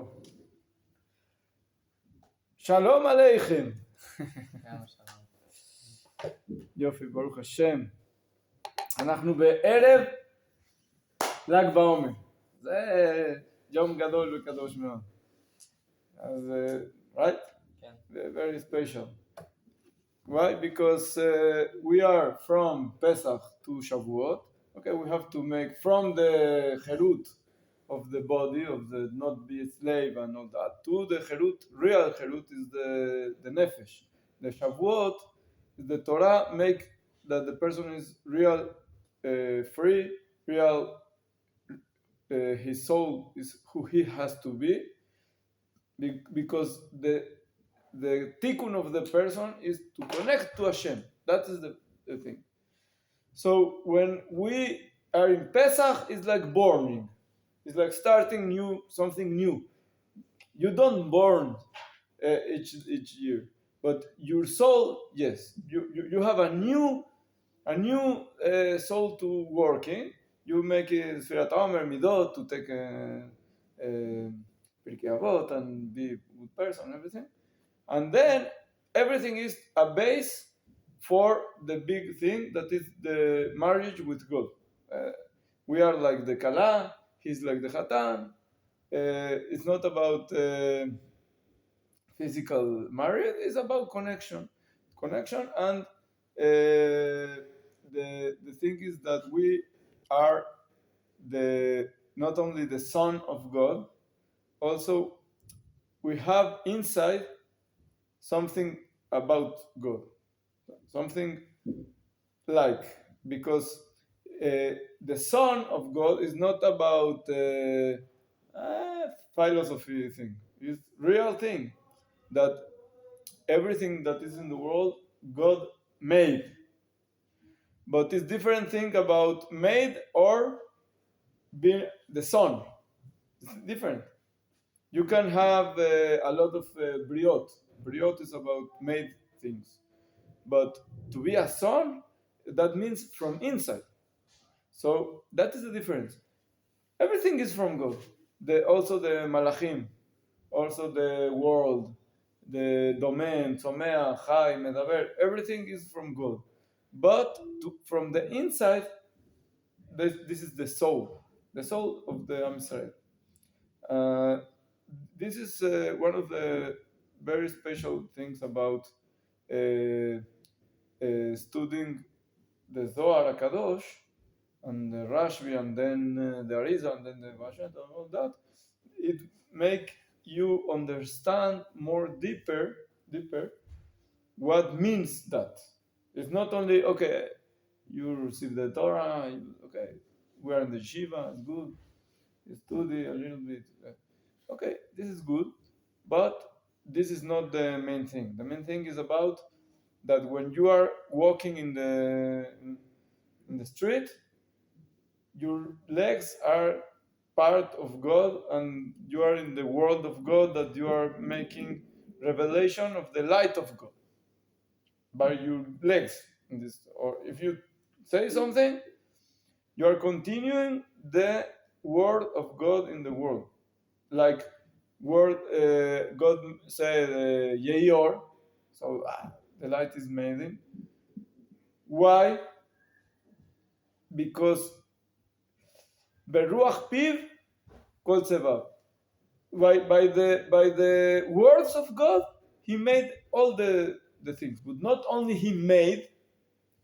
טוב. שלום עליכם. יופי, ברוך השם. אנחנו בערב ל"ג בעומר. זה יום גדול וקדוש מאוד. אז, right? Very special. Why? Because we are from Pesach to Shavuot. Okay, we have to make from the cherut of the body, of the not be a slave and all that, to the cherut, real cherut is the nefesh. The Shavuot, the Torah make that the person is real free, real, his soul is who he has to be, because the tikkun of the person is to connect to Hashem. That is the thing. So when we are in Pesach, it's like born. It's like starting new, something new. You don't born each year, but your soul, yes, you have a new soul to work in. You make it Sfirat Omer, Midot, to take Pirkei Avot and be a good person, everything. And then everything is a base for the big thing that is the marriage with God. We are like the Kala, he's like the Hatan. It's not about physical marriage, it's about connection. And the thing is that we are not only the son of God, also we have inside something about God, something like, because the son of God is not about philosophy thing. It's real thing that everything that is in the world God made. But it's different thing about made or being the son. It's different. You can have a lot of briot. Briot is about made things. But to be a son, that means from inside. So that is the difference. Everything is from God. Also the malachim, also the world, the domain, tzomea, chai, medaber, everything is from God. But from the inside, this is the soul of the Am Yisrael. This is one of the very special things about studying the Zohar HaKadosh and the Rashbí and then the Arizal and then the Vashet and all that. It make you understand more deeper what means that. It's not only, okay, you receive the Torah, okay, we are in the Shiva, it's good, you study a little bit. Okay, this is good, but this is not the main thing. The main thing is about that when you are walking in the street, your legs are part of God, and you are in the world of God, that you are making revelation of the light of God by your legs. Or if you say something, you are continuing the word of God in the world. Like word God said, Yeyor, so the light is made in. Why? Because Beruach Piv Kol Tzevav. By the words of God, He made all the things. But not only He made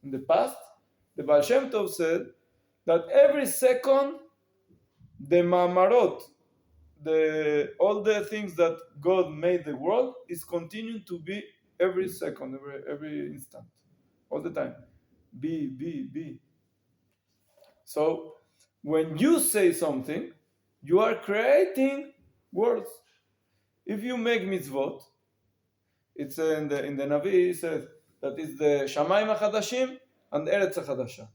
in the past, the Baal Shem Tov said that every second, the Ma'amarot, all the things that God made the world, is continuing to be every second, every instant, all the time. Be. So when you say something, you are creating words. If you make mitzvot, it's in the Navi, it says that it's the Shamayim HaChadashim and Eretz HaChadasha.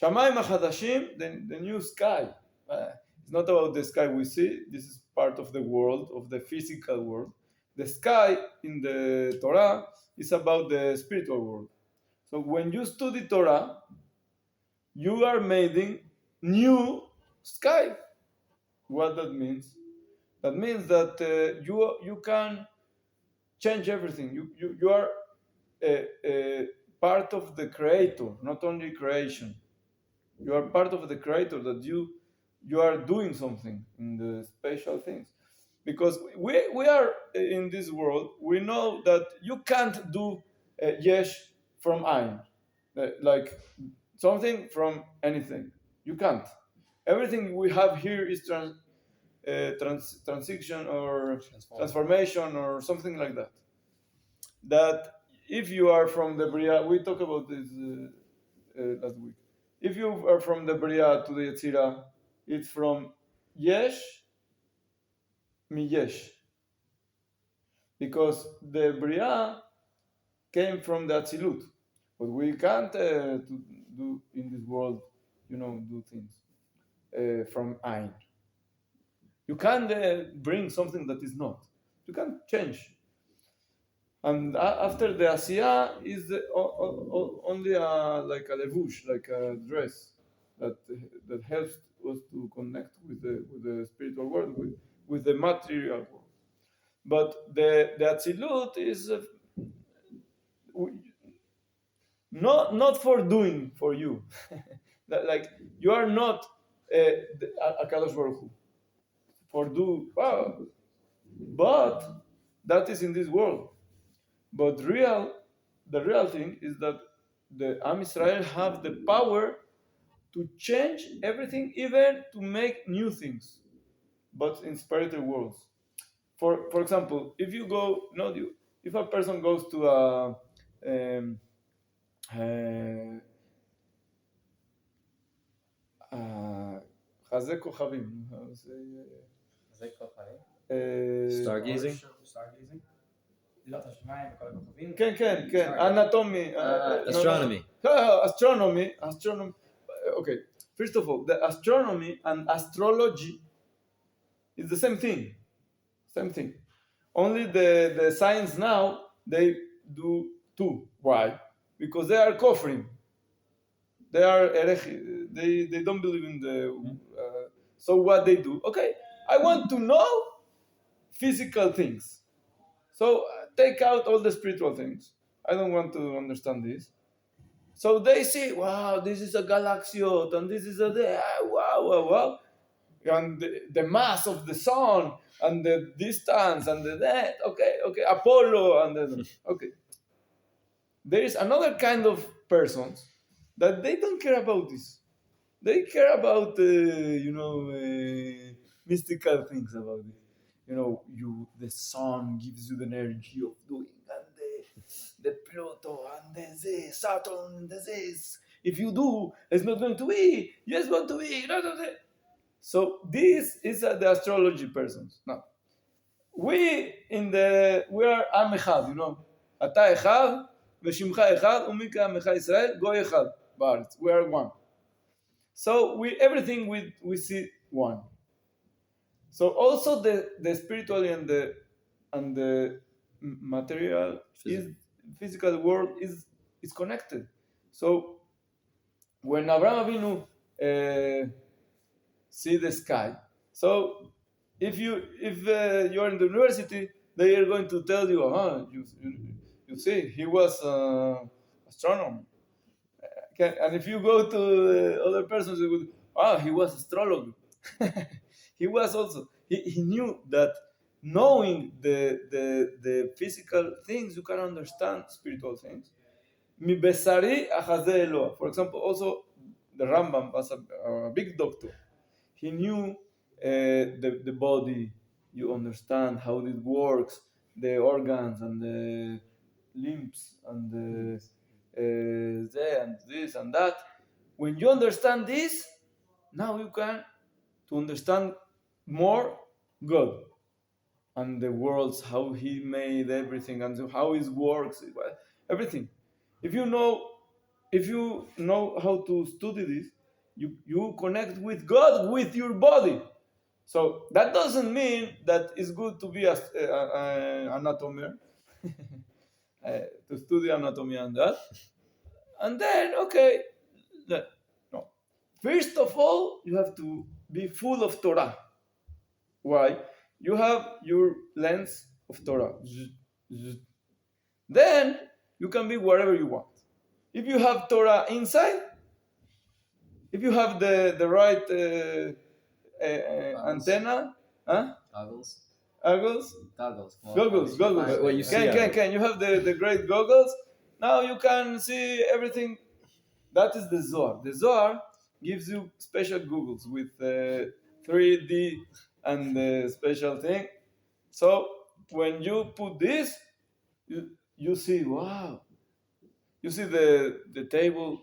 Shamayim HaChadashim, the new sky. It's not about the sky we see. This is part of the world, of the physical world. The sky in the Torah is about the spiritual world. So when you study Torah, you are making new sky. What that means? That means that you can change everything. You are part of the creator, not only creation. You are part of the creator, that you are doing something in the spatial things. Because we are in this world, we know that you can't do yesh from ein, like something from anything. You can't. Everything we have here is transition or transformation or something like that. That if you are from the Bria, we talked about this last week. If you are from the Bria to the Yetzira, it's from Yesh mi Yesh. Because the Bria came from the Atzilut. But we can't do in this world, do things from Ein. You can't bring something that is not. You can't change. And after the Asiya is only like a levush, like a dress that helps us to connect with the spiritual world, with the material world. But the Atzilut is not for doing for you. Like you are not a Kadosh Baruch Hu for do, but that is in this world. But the real thing is that the Am Israel have the power to change everything, even to make new things, but in spiritual worlds. For example, if you go, if a person goes to a חזה כוכבים, Stargazing? כן, כן, כן, אנטומי, Astronomy. astronomy. Okay, first of all, the astronomy and astrology is the same thing. Only the science now, they do two. Why? Because they are kofrim. They are they don't believe in the. So what they do? Okay, I want to know physical things. So take out all the spiritual things. I don't want to understand this. So they say, wow, this is a galaxiot, and this is wow. And the mass of the sun, and the distance, and that. Okay, Apollo, and okay. There is another kind of persons that they don't care about this. They care about, mystical things about it. The sun gives you the energy of doing, and the Pluto, and the Saturn, and this. If you do, it's not going to be. Yes, going to be. So this is the astrology persons. Now, we are Am Echad, אתה אחד, ושמך אחד, ומי כעמך ישראל, גוי אחד בארץ. We are one. So everything we see one. So also the spiritual and the material physical world is connected. So when Abraham Avinu see the sky, so if you are in the university, they are going to tell you, you see, he was astronomer. And if you go to other persons, they would, he was astrologer. He was also, he knew that knowing the physical things, you can understand spiritual things. מבשרי אחזה אלוה. For example, also the Rambam was a big doctor. He knew the body. You understand how it works, the organs and the limbs and the and this and that. When you understand this, now you can to understand more God and the worlds, how He made everything and how it works, everything. If you know how to study this, you connect with God with your body. So that doesn't mean that it's good to be an anatomer, to study anatomy and that. And then, okay, no. First of all, you have to be full of Torah. Why? you have your lens of Torah. Then you can be wherever you want. If you have Torah inside, if you have the right antenna, huh? Goggles. Goggles? Goggles. Well, Goggles. What you see out of it. Can. You have the great goggles. Now you can see everything. That is the Zohar. The Zohar gives you special goggles with 3D and the special thing. So when you put this, you see, wow. You see the table.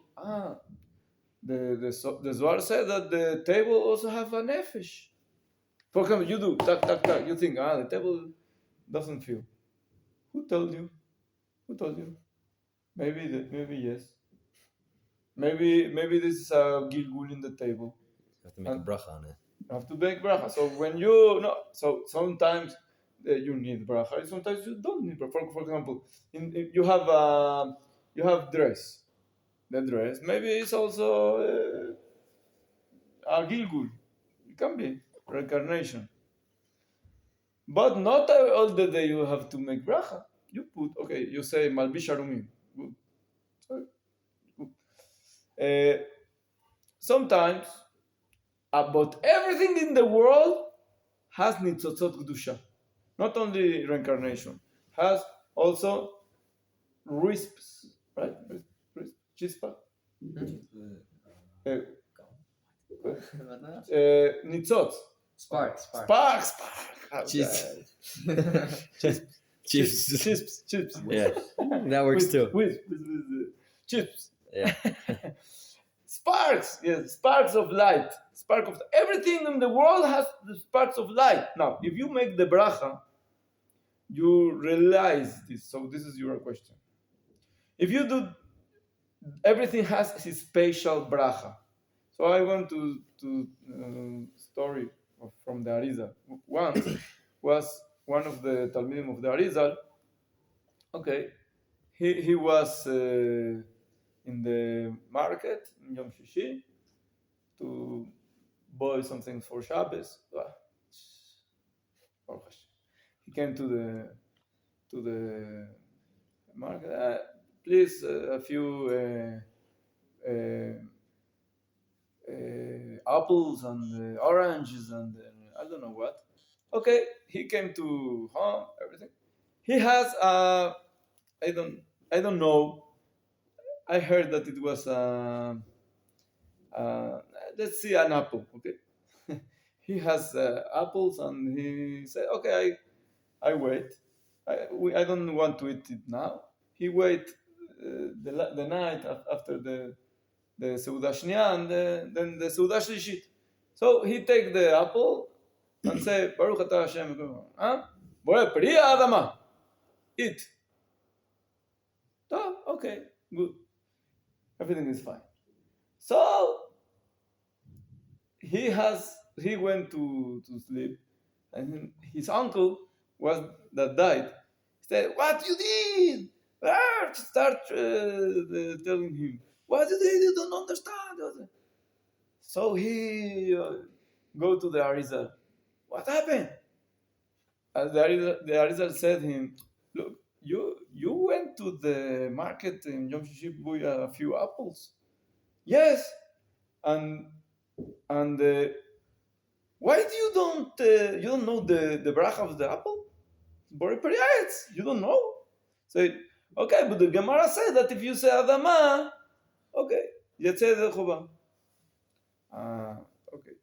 The Zohar said that the table also have a nefesh. For example, you do tak tak tak. You think the table doesn't feel. Who told you? Who told you? Maybe yes. Maybe this is a gilgul in the table. You have to make a bracha on it. You have to make bracha. So when you no, so sometimes you need bracha. Sometimes you don't need bracha. For example, you have dress. The dress maybe it's also a gilgul. It can be reincarnation. But not all the day you have to make bracha. You put you say malbish arumim. Good. Sorry. Good. Sometimes, but everything in the world has nitzotzot kedusha. Not only reincarnation, has also risps, right? Chispa. Nitzot. Spark. Sparks. Chips. Chips. Yeah, that works too. With chips. Yeah. Sparks, yes, sparks of light. Spark of everything in the world has the sparks of light. Now, if you make the bracha, you realize this. So this is your question. If you do, everything has his special bracha. So I want to story from the Arizal. Once was one of the Talmidim of the Arizal. Okay, he was in the market in Yom Shishi to buy some things for Shabbos. He came to the market. Please, a few apples and oranges and I don't know what. Okay, he came to home. Everything. He has I don't know. I heard that it was let's see an apple. Okay, he has apples and he said, okay, I wait. I don't want to eat it now. He wait the night after the Seudah Shniya and then the Seudah Shlishit. So he take the apple and say, Baruch Atah Hashem, Borei Peri Adama, eat. Oh, okay, good. Everything is fine. So he went to sleep, and his uncle that died said, "What you did?" Start telling him, "What you did? You don't understand." So he go to the Arizal. What happened? And the Arizal said him, "Look, you went to the market in Yom Shishi buy a few apples." Yes, and why do you don't know the bracha of the apple? Borei Peri Aretz, you don't know? Say, okay, but the Gemara said that if you say Adama, okay, Yetzeh Yedei Chova. Okay.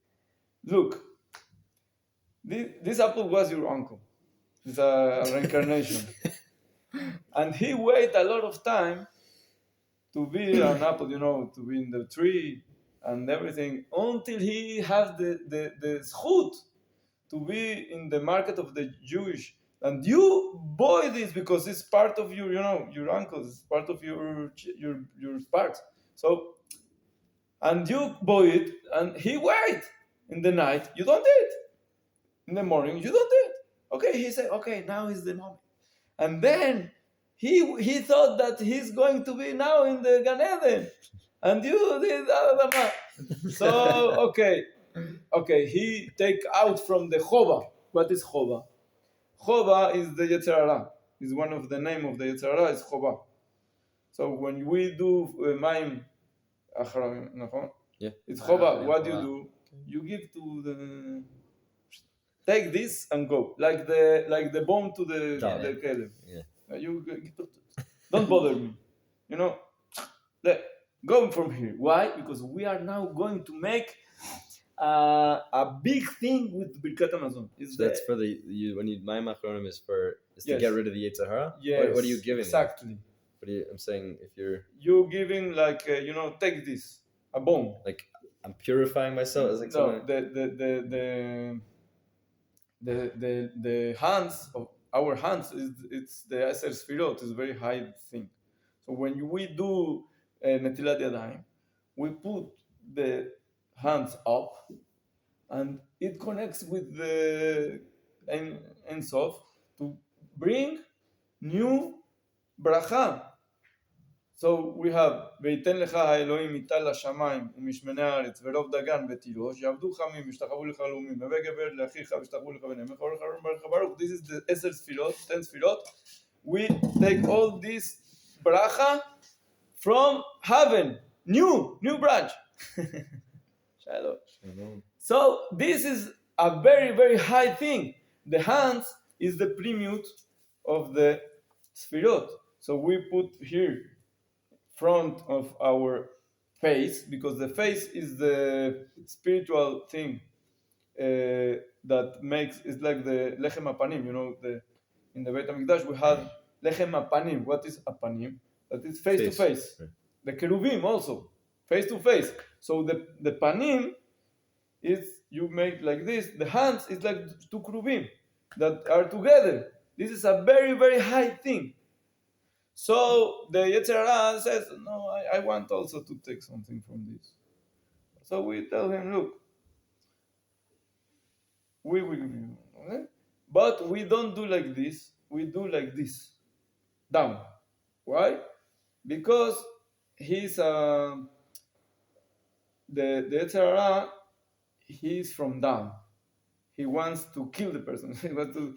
Look, this apple was your uncle. It's a reincarnation. And he wait a lot of time to be an apple, to be in the tree and everything, until he has the zchut to be in the market of the Jewish. And you buy this because it's part of your uncle, it's part of your sparks. So, and you buy it, and he wait in the night. You don't eat. In the morning, you don't eat. Okay, he said, okay, now is the moment. And then he thought that he's going to be now in the Gan Eden. And you did Adama. So, okay, he take out from the Chova, What is Chova? Chova is the Yetzer Hara. Is one of the name of the Yetzer Hara is Chova. So when we do Mayim Achramim, it's Chova. What do you do? You give to the take this and go like the bone to the Kelev. Yeah. You don't bother me. You know, go from here. Why? Because we are now going to make a big thing with Birkat Hamazon. That's for when you my machronim is to Yes. get rid of the Yetzer Hara? Yes. What are you giving? Exactly. I'm saying if you're giving like take this a bone. Like I'm purifying myself. It's like no, the hands of our hands it's the Eser Sfirot is a very high thing. So when we do Netilat Yadayim, we put the hands up, and it connects with the Ein Sof to bring new bracha. So we have ויתן לך האלוהים מטל השמיים ומשמני הארץ ורוב דגן ותירוש יעבדו חמים וישתחוו לך לאומים נווה גבר לאחיך וישתחוו לך בניהם ברוך. This is the 10 ספירות. We take all this bracha from heaven, new branch. So this is a very, very high thing. The hands is the primute of the sfirot. So we put here front of our face, because the face is the spiritual thing that makes, it's like the lechem apanim. In the Beit HaMikdash we had lechem apanim. What is apanim? That is face to face. Right. The keruvim also face to face. So the panim is you make like this. The hands is like two keruvim that are together. This is a very, very high thing. So the Yetzer Hara says, no, I want also to take something from this. So we tell him, look, we will give you, okay? But we don't do like this. We do like this, down. Why? Because he's the Yetzer Hara, he's from down. He wants to kill the person. He wants to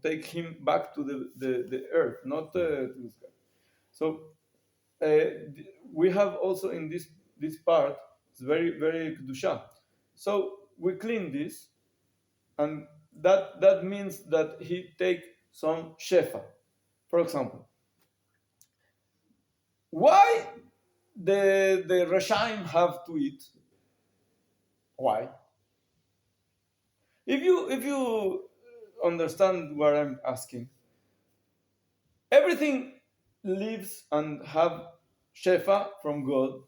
take him back to the earth, not to the sky. So we have also in this part, it's very, very kedusha. So we clean this, and that means that he take some shefa. For example, why the Rashaim have to eat? Why? If you understand what I'm asking, everything lives and have shefa from God.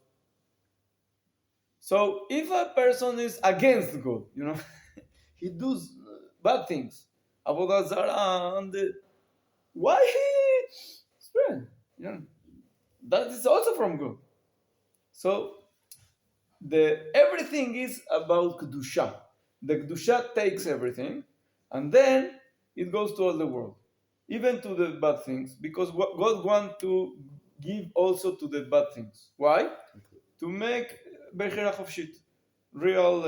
So if a person is against God, he does bad things, avodah zarah, and why he spread? That is also from God. So everything is about kedusha. The kedusha takes everything, and then it goes to all the world, even to the bad things, because God wants to give also to the bad things. Why? To make bechira chofshit, real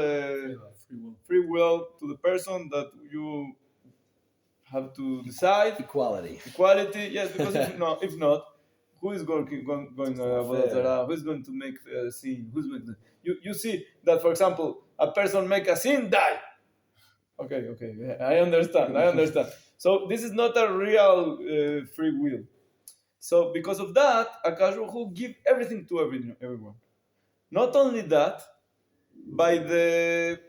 free will to the person that you have to decide. Equality, yes, because if not, who is going who is going to make a sin? Who's going to, you see that, for example, a person make a sin, die. Okay, I understand. So this is not a real free will. So because of that, Akash Baruch Hu give everything to everyone. Not only that, by the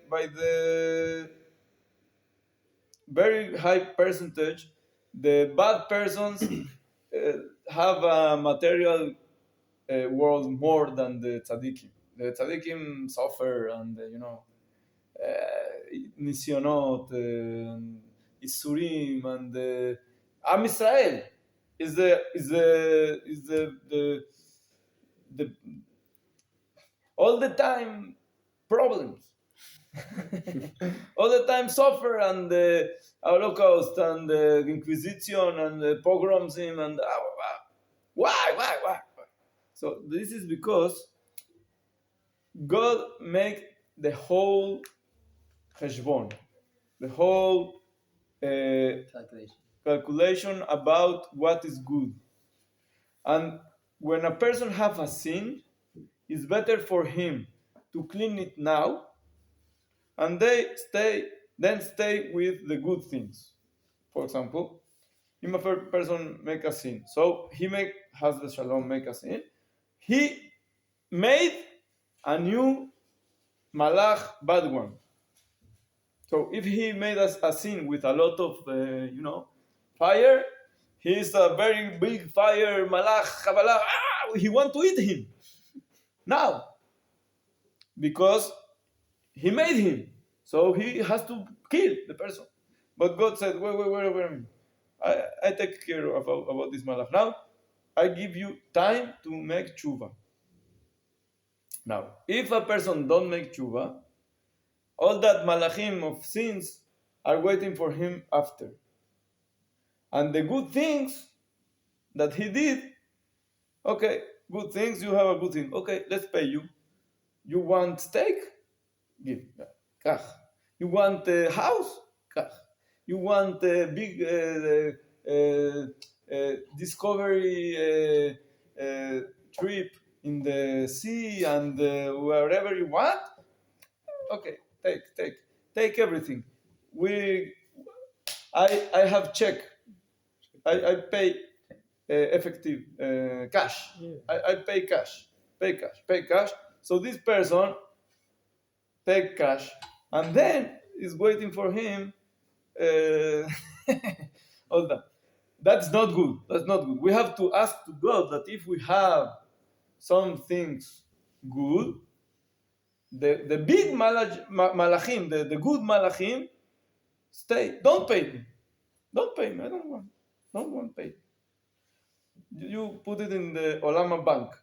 very high percentage, the bad persons have a material world more than the tzaddikim. The tzaddikim suffer, and nisyonot, isurim, and Am Israel is the all the time problems. All the time suffer, and the Holocaust, and the Inquisition, and the pogroms, and why? So this is because God make the whole cheshbon. the whole Calculation. calculation about what is good. And when a person have a sin, it's better for him to clean it now and then stay with the good things. For example, if a person make a sin, so he has the shalom make a sin, he made a new malach bad one. So if he made a sin with a lot of fire, he's a very big fire malach kabbalah. He want to eat him now because he made him. So he has to kill the person. But God said, wait a minute. I take care about this malach. Now, I give you time to make tshuva. Now, if a person don't make tshuva, all that malachim of sins are waiting for him after. And the good things that he did, okay, good things, you have a good thing. Okay, let's pay you. You want steak? Give. Kach. You want a house? Kach. You want a big discovery trip in the sea and wherever you want? Okay, take everything. I have check. I pay effective cash. I pay cash. Pay cash. So this person take cash, and then is waiting for him. All that. That's not good. That's not good. We have to ask to God that if we have some things good, the big malachim, the good malachim, stay. Don't pay me. Don't pay me. I don't want pay. You put it in the Olama Bank.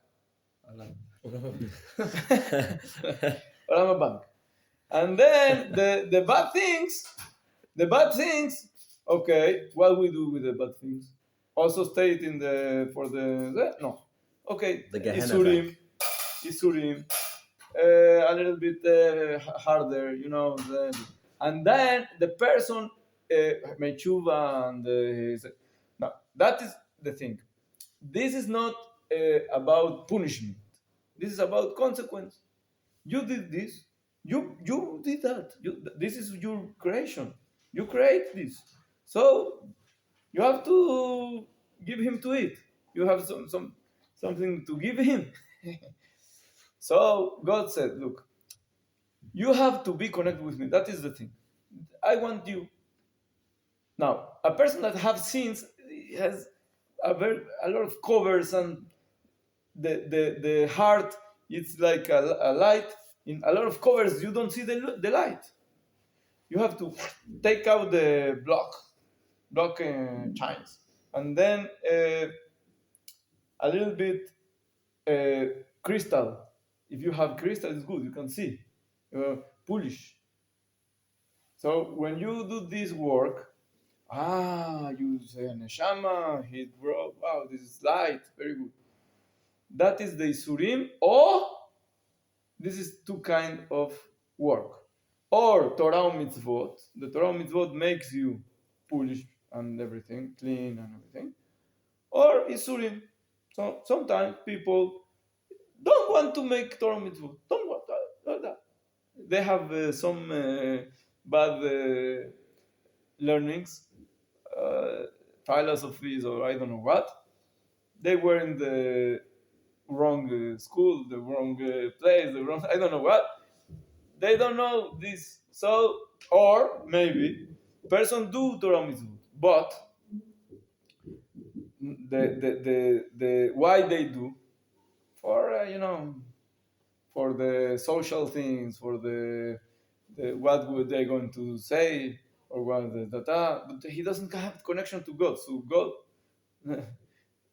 Olama Bank. And then the bad things, okay, what we do with the bad things? Also stay it in no. Okay, The Gehenna Isurim, a little bit harder, and then the person made tshuva and now that is the thing. This is not about punishment. This is about consequence. You did this. You did that. This is your creation. You create this. So you have to give him to eat. You have something to give him. So God said, look, you have to be connected with me. That is the thing. I want you. Now, a person that has sins has a lot of covers, and the heart, it's like a light. In a lot of covers, you don't see the light. You have to take out the block chines, and then a little bit crystal. If you have crystal, it's good. You can see. Polish. So when you do this work, you say neshama, he broke. Wow, this is light, very good. That is the isurim, or this is two kind of work. Or Torah mitzvot. The Torah mitzvot makes you polish and everything, clean and everything. Or isurim. So sometimes people don't want to make Torah mitzvot. Don't want that. They have some bad learnings, philosophies, or I don't know what. They were in the wrong school, the wrong place, the wrong I don't know what. They don't know this. So, or maybe person do Torah mitzvot, but the why they do for for the social things, for the what were they going to say, or what but he doesn't have connection to God. So God,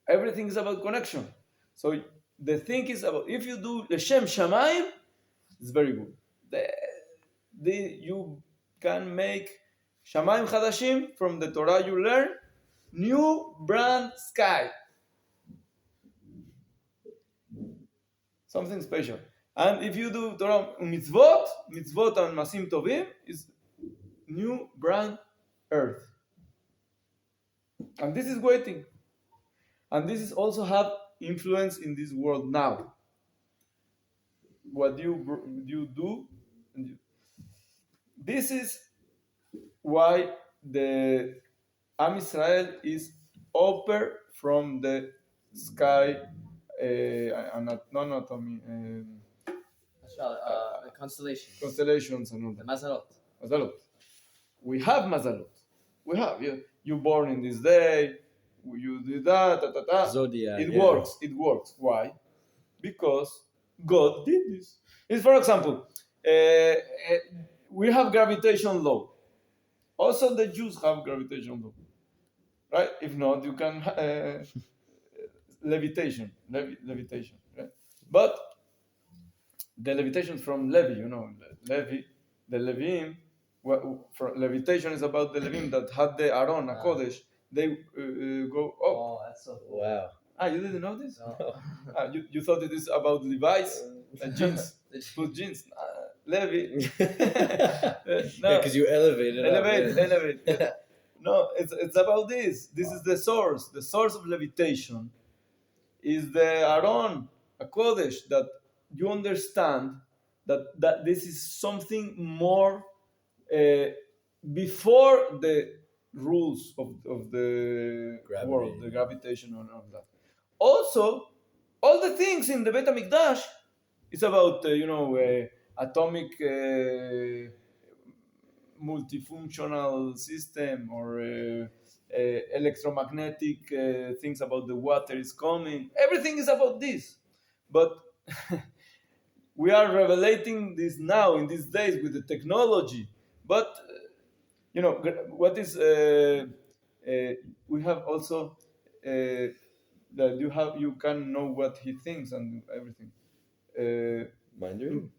everything is about connection. So the thing is about if you do L'Shem Shamayim, it's very good. You can make Shamayim Chadashim from the Torah you learn, new brand sky. Something special. And if you do Torah mitzvot and masim tovim, is new brand earth. And this is waiting. And this is also have influence in this world now. What you do, this is why the Am Israel is upper from the sky, anatomy, constellations and all that. Mazalot. We have mazalot. We have you born in this day. You do that. Zodiac. It works. It works. Why? Because God did this. It's, for example, we have gravitation law. Also, the Jews have gravitation law, right? If not, you can levitation, right? But the levitation from Levi, Levi, the Levim. Levitation is about the Levim that had the Aaron, a Kodesh. They go up. Oh, that's so cool. Wow. You didn't know this? No. You thought it is about Levi's jeans. Put jeans. Levi. No, because you elevated. Elevate. No, it's about this. This is the source. The source of levitation is the Aaron, a Kodesh, that you understand that this is something more before the rules of the Gravity. world, the gravitation and all that. Also, all the things in the Beit HaMikdash is about atomic multifunctional system or electromagnetic things about the water is coming. Everything is about this, but we are revelating this now in these days with the technology. But what is we have also that you can know what he thinks and everything. Mandarin?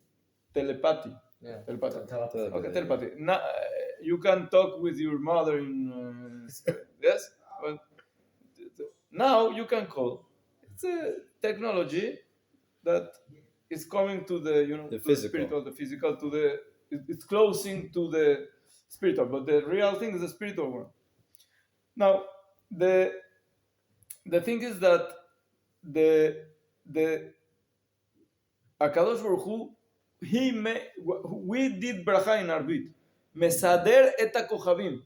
Telepathy. Yeah. Telepathy. Okay, telepathy. Now, you can talk with your mother in yes. Well, now you can call. It's a technology that is coming to the The to physical. the spiritual, the physical to the it's closing to the spiritual, but the real thing is the spiritual one. Now the thing is that the Akadosh Baruch Hu, we did bracha in Arbit. Mesader et kochavim.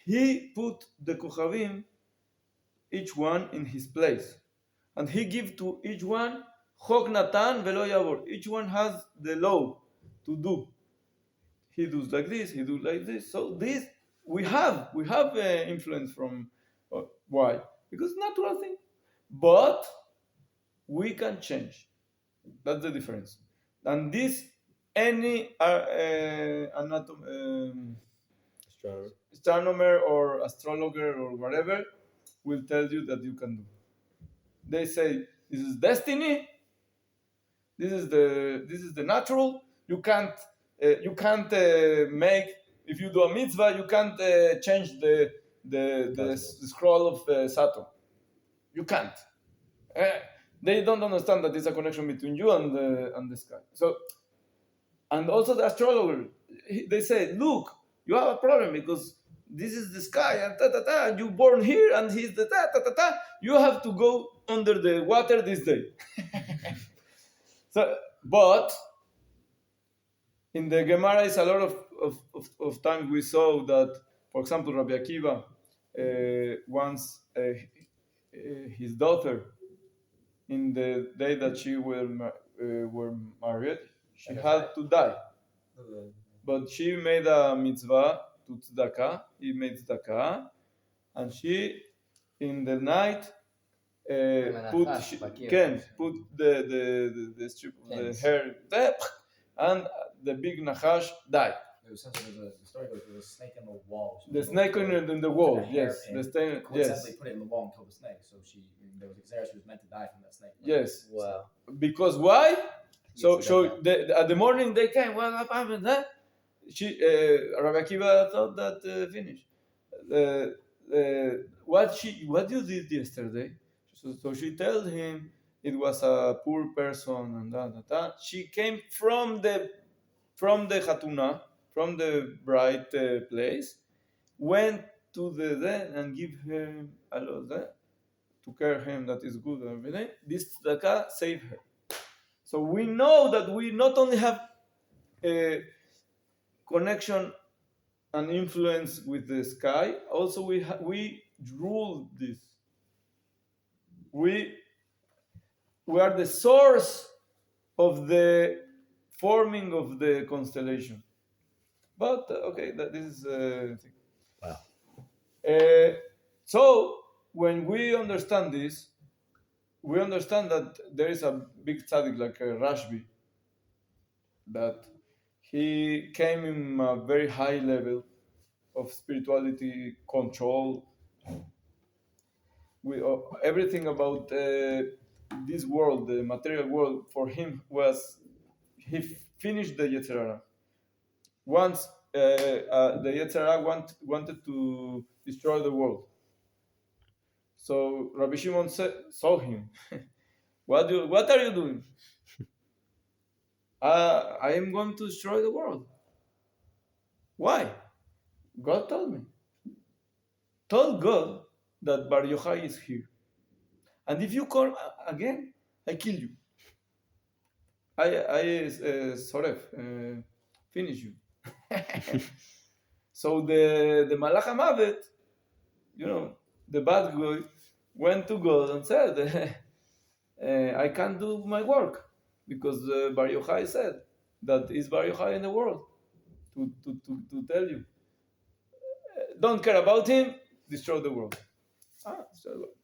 He put the kochavim, each one in his place, and he give to each one chok natan velo yavor. Each one has the law to do. He does like this. He does like this. So this we have influence from. Why? Because natural thing, but we can change. That's the difference. And this, any astronomer or astrologer or whatever will tell you that you can do. They say this is destiny. This is the natural. You can't make, if you do a mitzvah, you can't change the scroll of Saturn. You can't. They don't understand that there's a connection between you and the sky. So, and also the astrologer, they say, look, you have a problem because this is the sky and you born here and he's the you have to go under the water this day. So, but in the Gemara is a lot of times we saw that, for example, Rabbi Akiva once his daughter, in the day that she were married, she had to die. But she made a mitzvah to tzedakah. He made tzedakah, and she, in the night, put the strip of the hair there, and the big nachash died. The story goes, there was a snake in the wall. The snake in the wall, yes. The snake, coincidentally put it in the wall and killed the snake. So there was a she was meant to die from that snake. Yes. Wow. Because why? So at the morning they came. What happened? Huh? Rabbi Akiva thought that finished. What you did yesterday? So she told him it was a poor person and that. She came from the Hatuna, from the bright place, went to the den and give him a lot to care him that is good and everything. This tzedakah saved her. So we know that we not only have a connection and influence with the sky, also we rule this. We are the source of the forming of the constellation. But okay, this is thing. Wow. So when we understand this, we understand that there is a big tzaddik like Rashbí, that he came in a very high level of spirituality control. Everything about this world, the material world, for him was he finished the Yetzer Hara. Once the Yetzer Hara wanted to destroy the world. So Rabbi Shimon saw him. What are you doing? I am going to destroy the world. Why? God told me. Told God that Bar Yochai is here. And if you come again, I kill you. I soref, finish you. So the Malach HaMavet, the bad guy, went to God and said, I can't do my work because Bar Yochai said that is Bar Yochai in the world to tell you. Don't care about him, destroy the world. Destroy the world.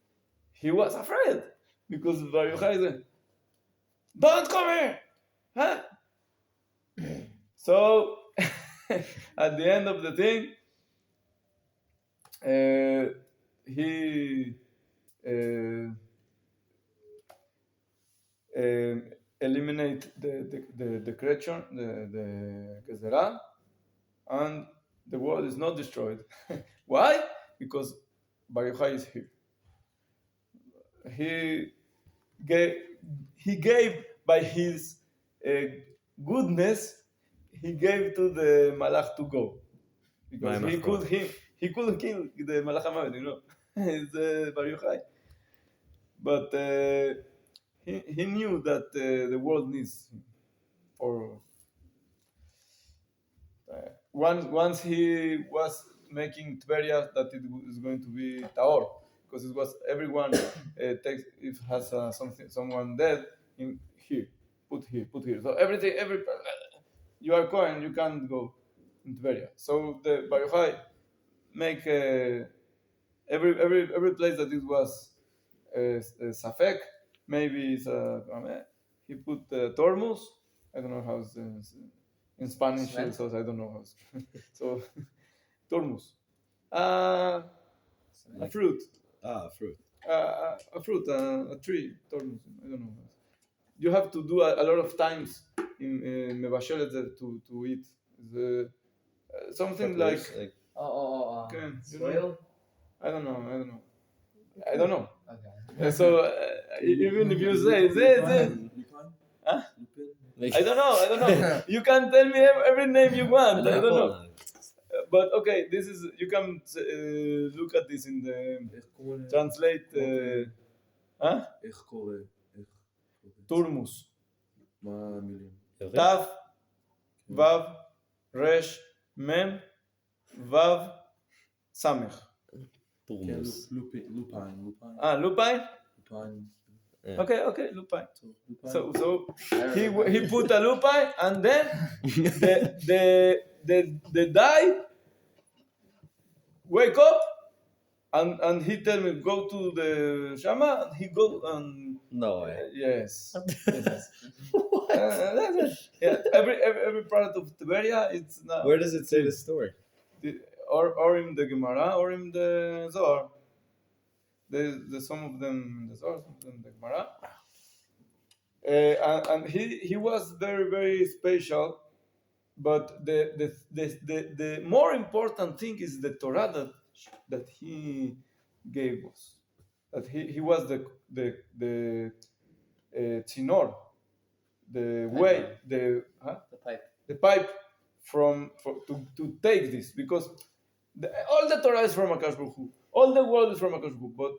He was afraid because Bar Yochai said, don't come here! Huh? So at the end of the thing, he eliminate the creature, the Gezerah, and the world is not destroyed. Why? Because Bar Yochai is here. He gave by his goodness, he gave to the Malach to go. Because he could kill the Malach HaMavet, it's Bar Yochai. But he knew that the world needs him. For once he was making Tveria that it was going to be Taor, because it was everyone takes if has someone dead in here, put here. So everything you are Kohen, you can't go in Tveria. So the Bar Yochai make every place that it was Safek, maybe it's he put Tormus. I don't know how it's in Spanish, so I don't know how. So Tormus, a fruit. Fruit. A fruit, a tree, Tormus. I don't know. You have to do a lot of times in Mevashelet to eat. Something like soil? I don't know. Okay. So even if you say, huh? I don't know. You can tell me every name you want. I don't know. But okay, this is you can look at this in the translate. Huh? Turmus. Tav, Vav, Resh, Mem, Vav, Samech. Lupine. Lupine. Yeah. Okay, lupine. So he put a lupine, and then the dye wake up, and he tell me go to the Shama, and he go and No way. yes. Yeah, every part of Tiberia, it's now. Where does it say the story? Or in the Gemara, or in the Zohar. There's some of them in the Zohar, some of them in the Gemara. And he was very, very special. But the more important thing is the Torah that he gave us. That he was the tzinor, the way, the pipe. The pipe to take this, because all the Torah is from Akash Baruch Hu, all the world is from Akash Baruch Hu, but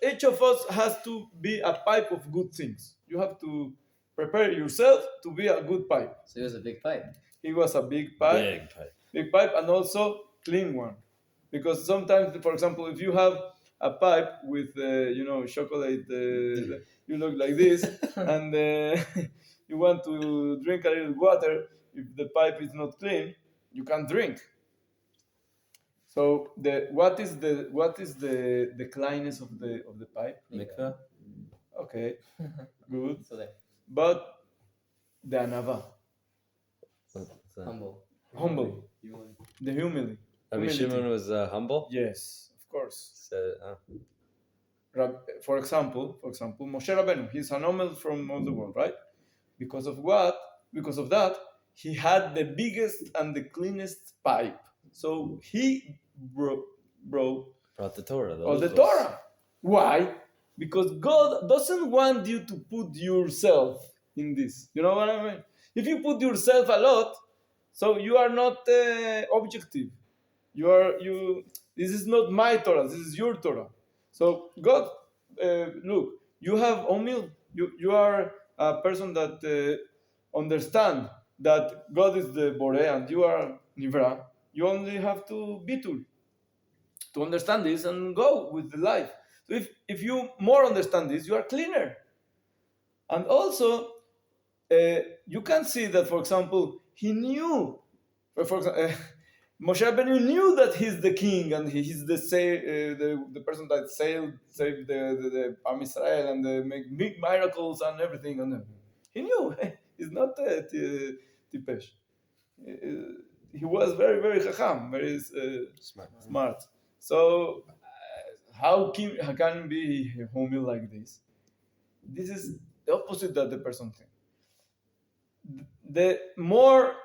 each of us has to be a pipe of good things. You have to prepare yourself to be a good pipe. So it was a big pipe. He was a big pipe, Big pipe. big pipe, and also clean one, because sometimes, for example, if you have a pipe with chocolate, you look like this, and you want to drink a little water. If the pipe is not clean, you can't drink. So what is the cleanness of the pipe? Mikveh? Okay, good. So there. But the anava, What's that? humble, the humility. Rabbi Shimon was humble? Yes, of course. So, For example, Moshe Rabbeinu, he's an omel from all the world, right? Because of what? Because of that, he had the biggest and the cleanest pipe. So he brought brought the Torah. all the Torah. Why? Because God doesn't want you to put yourself in this. You know what I mean? If you put yourself a lot, so you are not objective. This is not my Torah. This is your Torah. So God, look, you have omil. You are a person that understand that God is the Bore and you are Nivra. You only have to bitul to understand this and go with the life. So if you more understand this, you are cleaner. And also, you can see that, for example, he knew, for example, Moshe Rabbeinu knew that he's the king and he's the person that saved the Am Israel and make big miracles and everything. And he knew he's not tipesh. He was very, very chacham, very smart. So how can he be humble like this? This is the opposite that the person thinks. The more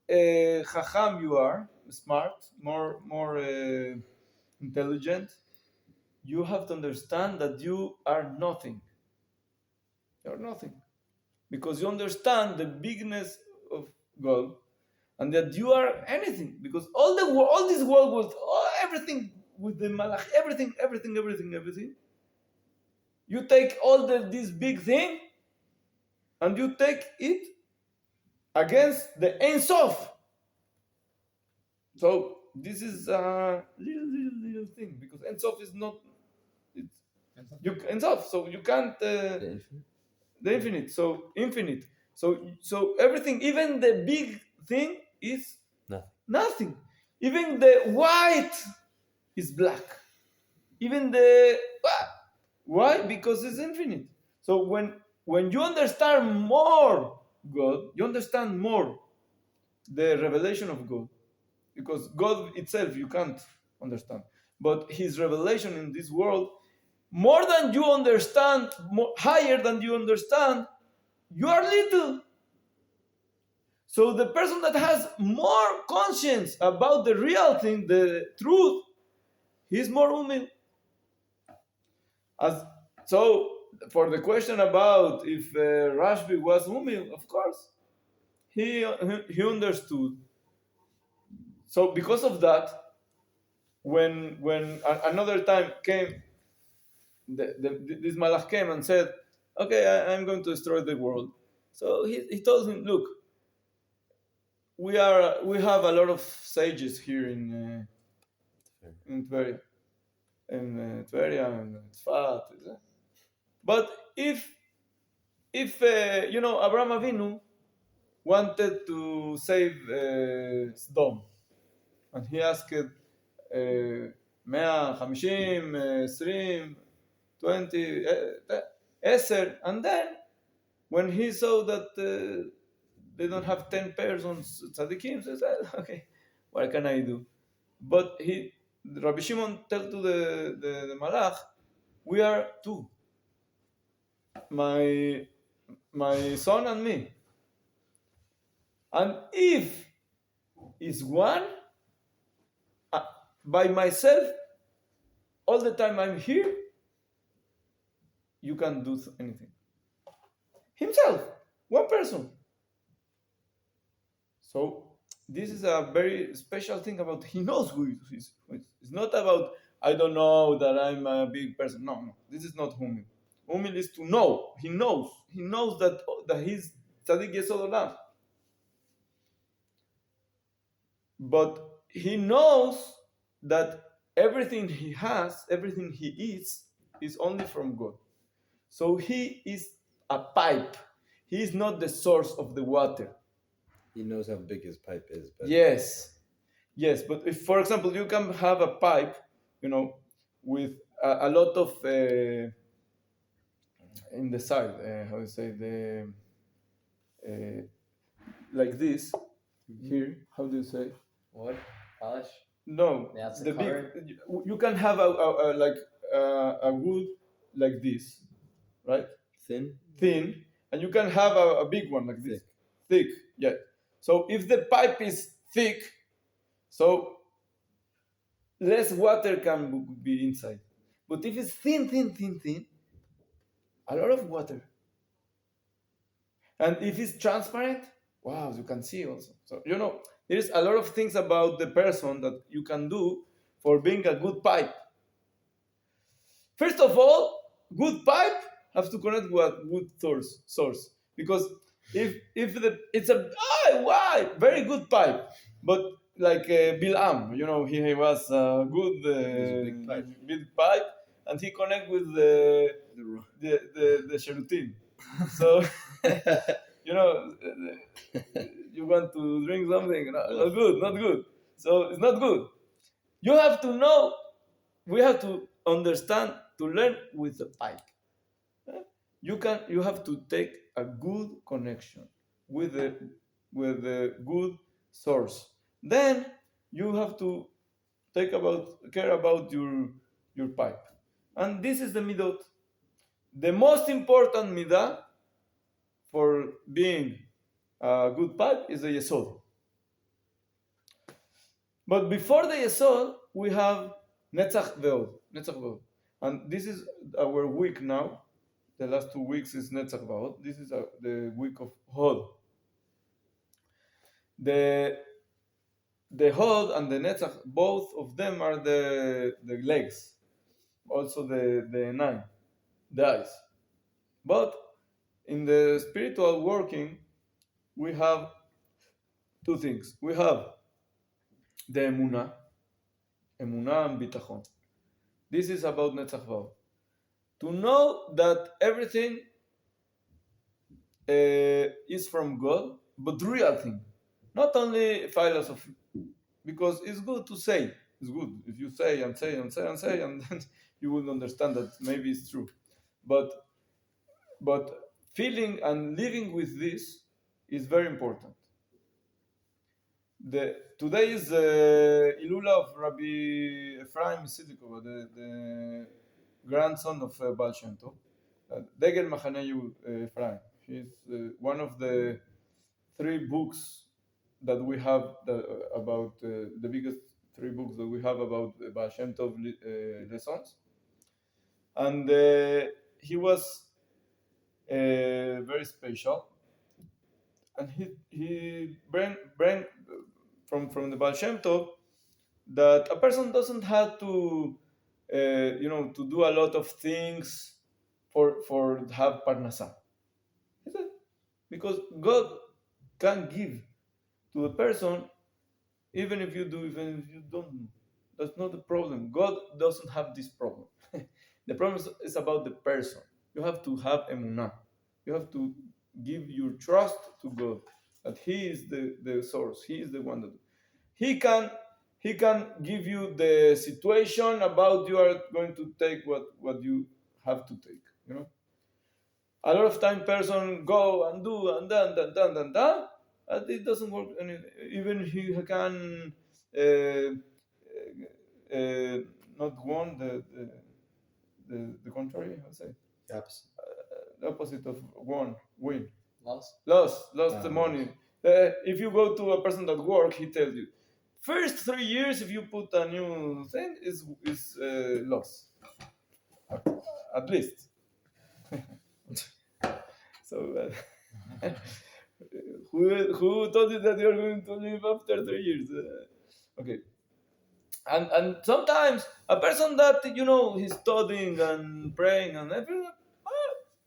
chacham you are, smart, more intelligent, you have to understand that you are nothing. You are nothing, because you understand the bigness of God, and that you are anything. Because all this world was everything with the malach, everything. You take all this big thing, and you take it against the Ein Sof. So this is a little thing, because Ein Sof is not. Ein Sof, so you can't. The infinite. So infinite. So everything, even the big thing, is nothing. Even the white is black. Even the why? Because it's infinite. So when you understand more God, you understand more the revelation of God, because God itself you can't understand, but His revelation in this world, more than you understand, higher than you understand, you are little. So the person that has more conscience about the real thing, the truth, he's more humble. So for the question about if Rashbí was humble, of course, he understood. So because of that, when another time came, this malach came and said, "Okay, I'm going to destroy the world." So he told him, "Look, we have a lot of sages here in Tveria, and Tzfat. But if Abraham Avinu wanted to save Sodom, and he asked 150, 20, 10, and then when he saw that they don't have 10 persons tzaddikim, so he said, okay, what can I do? But Rabbi Shimon tell to the malach, we are two, my son and me, and if is one, by myself, all the time I'm here, you can't do anything. Himself, one person. So this is a very special thing about he knows who he is. It's not about I don't know that I'm a big person. No, no, this is not humil. Humil is to know. He knows. He knows that he's tzaddik yesod olam. But he knows that everything he has, everything he is only from God. So he is a pipe. He is not the source of the water. He knows how big his pipe is. But Yes, yes. But if, for example, you can have a pipe, with a lot of in the side, how you say uh, like this here. How do you say? Wood, polish. No, Yeah, it's the a cover. big. You can have a like a wood like this, right? thin, Thin, and you can have a big one like this. Thick, yeah. So if the pipe is thick, so less water can be inside. But if it's thin, a lot of water. And if it's transparent, wow, you can see also. So, there's a lot of things about the person that you can do for being a good pipe. First of all, good pipe have to connect with good source. Because if it's a very good pipe, but like Bilam, he was a good big pipe, and he connect with the Sherutim. So you want to drink something, not good. So it's not good. You have to know. We have to understand to learn with the pipe. You have to take a good connection with the good source. Then you have to care about your pipe. And this is the midot. The most important midah for being a good pipe is the yesod. But before the yesod, we have netzach ve'od. And this is our week now. The last 2 weeks is netzach ve'od. This is the week of hod. The hod and the netzach, both of them are the legs, also the nine, the eyes. But in the spiritual working, we have two things. We have the emunah and bitachon. This is about netzach ve'od. To know that everything is from God, but real thing, not only philosophy, because it's good to say. It's good if you say and say and say and say, and then you will understand that maybe it's true. But feeling and living with this is very important. Today is the Ilula of Rabbi Ephraim Sidikova, the grandson of Baal Shem Tov, Degel Machaneu Ephraim. He's one of the 3 books that we have about the biggest 3 books that we have about Baal Shem Tov lessons. And he was very special. And he bring from the Baal Shem Tov that a person doesn't have to to do a lot of things for have parnasa. Because God can give to a person even if you do, even if you don't. That's not the problem. God doesn't have this problem. The problem is about the person. You have to have emunah. You have to give your trust to God that He is the source. He is the one that He can give you the situation about you are going to take what you have to take. A lot of time person go and do and done, and it doesn't work. And even he can not won the contrary. How say? The opposite of win. Lost the money. If you go to a person that work, he tells you, first 3 years if you put a new thing is loss, at least. So Who told you that you're going to live after 3 years? Okay. And sometimes a person that he's studying and praying and everything,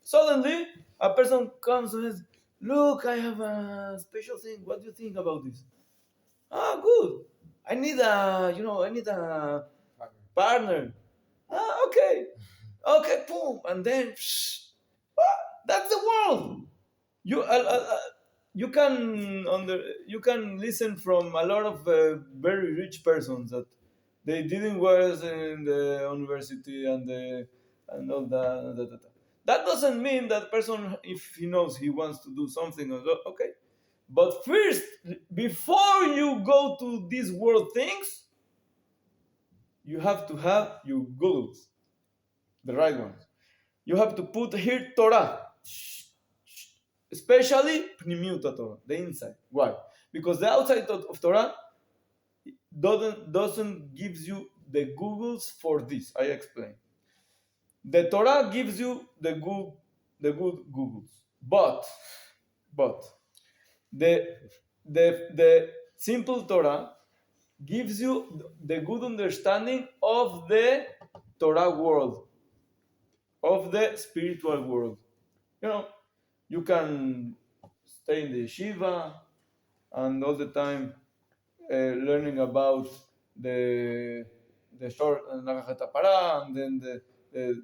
suddenly a person comes and says, "Look, I have a special thing. What do you think about this?" Ah, good. I need a partner. Ah, okay. Okay, boom. And then, that's the world. You you can you can listen from a lot of very rich persons that they didn't was in the university and all that. That doesn't mean that person, if he knows he wants to do something, okay. But first, before you go to these world things, you have to have your Googles, the right ones. You have to put here Torah, especially Pnimiuta Torah, the inside. Why? Because the outside of Torah doesn't gives you the Googles for this. I explain. The Torah gives you the good Googles, but the the simple Torah gives you the good understanding of the Torah world, of the spiritual world. You know, you can stay in the yeshiva and all the time learning about the short Narachet Para, and then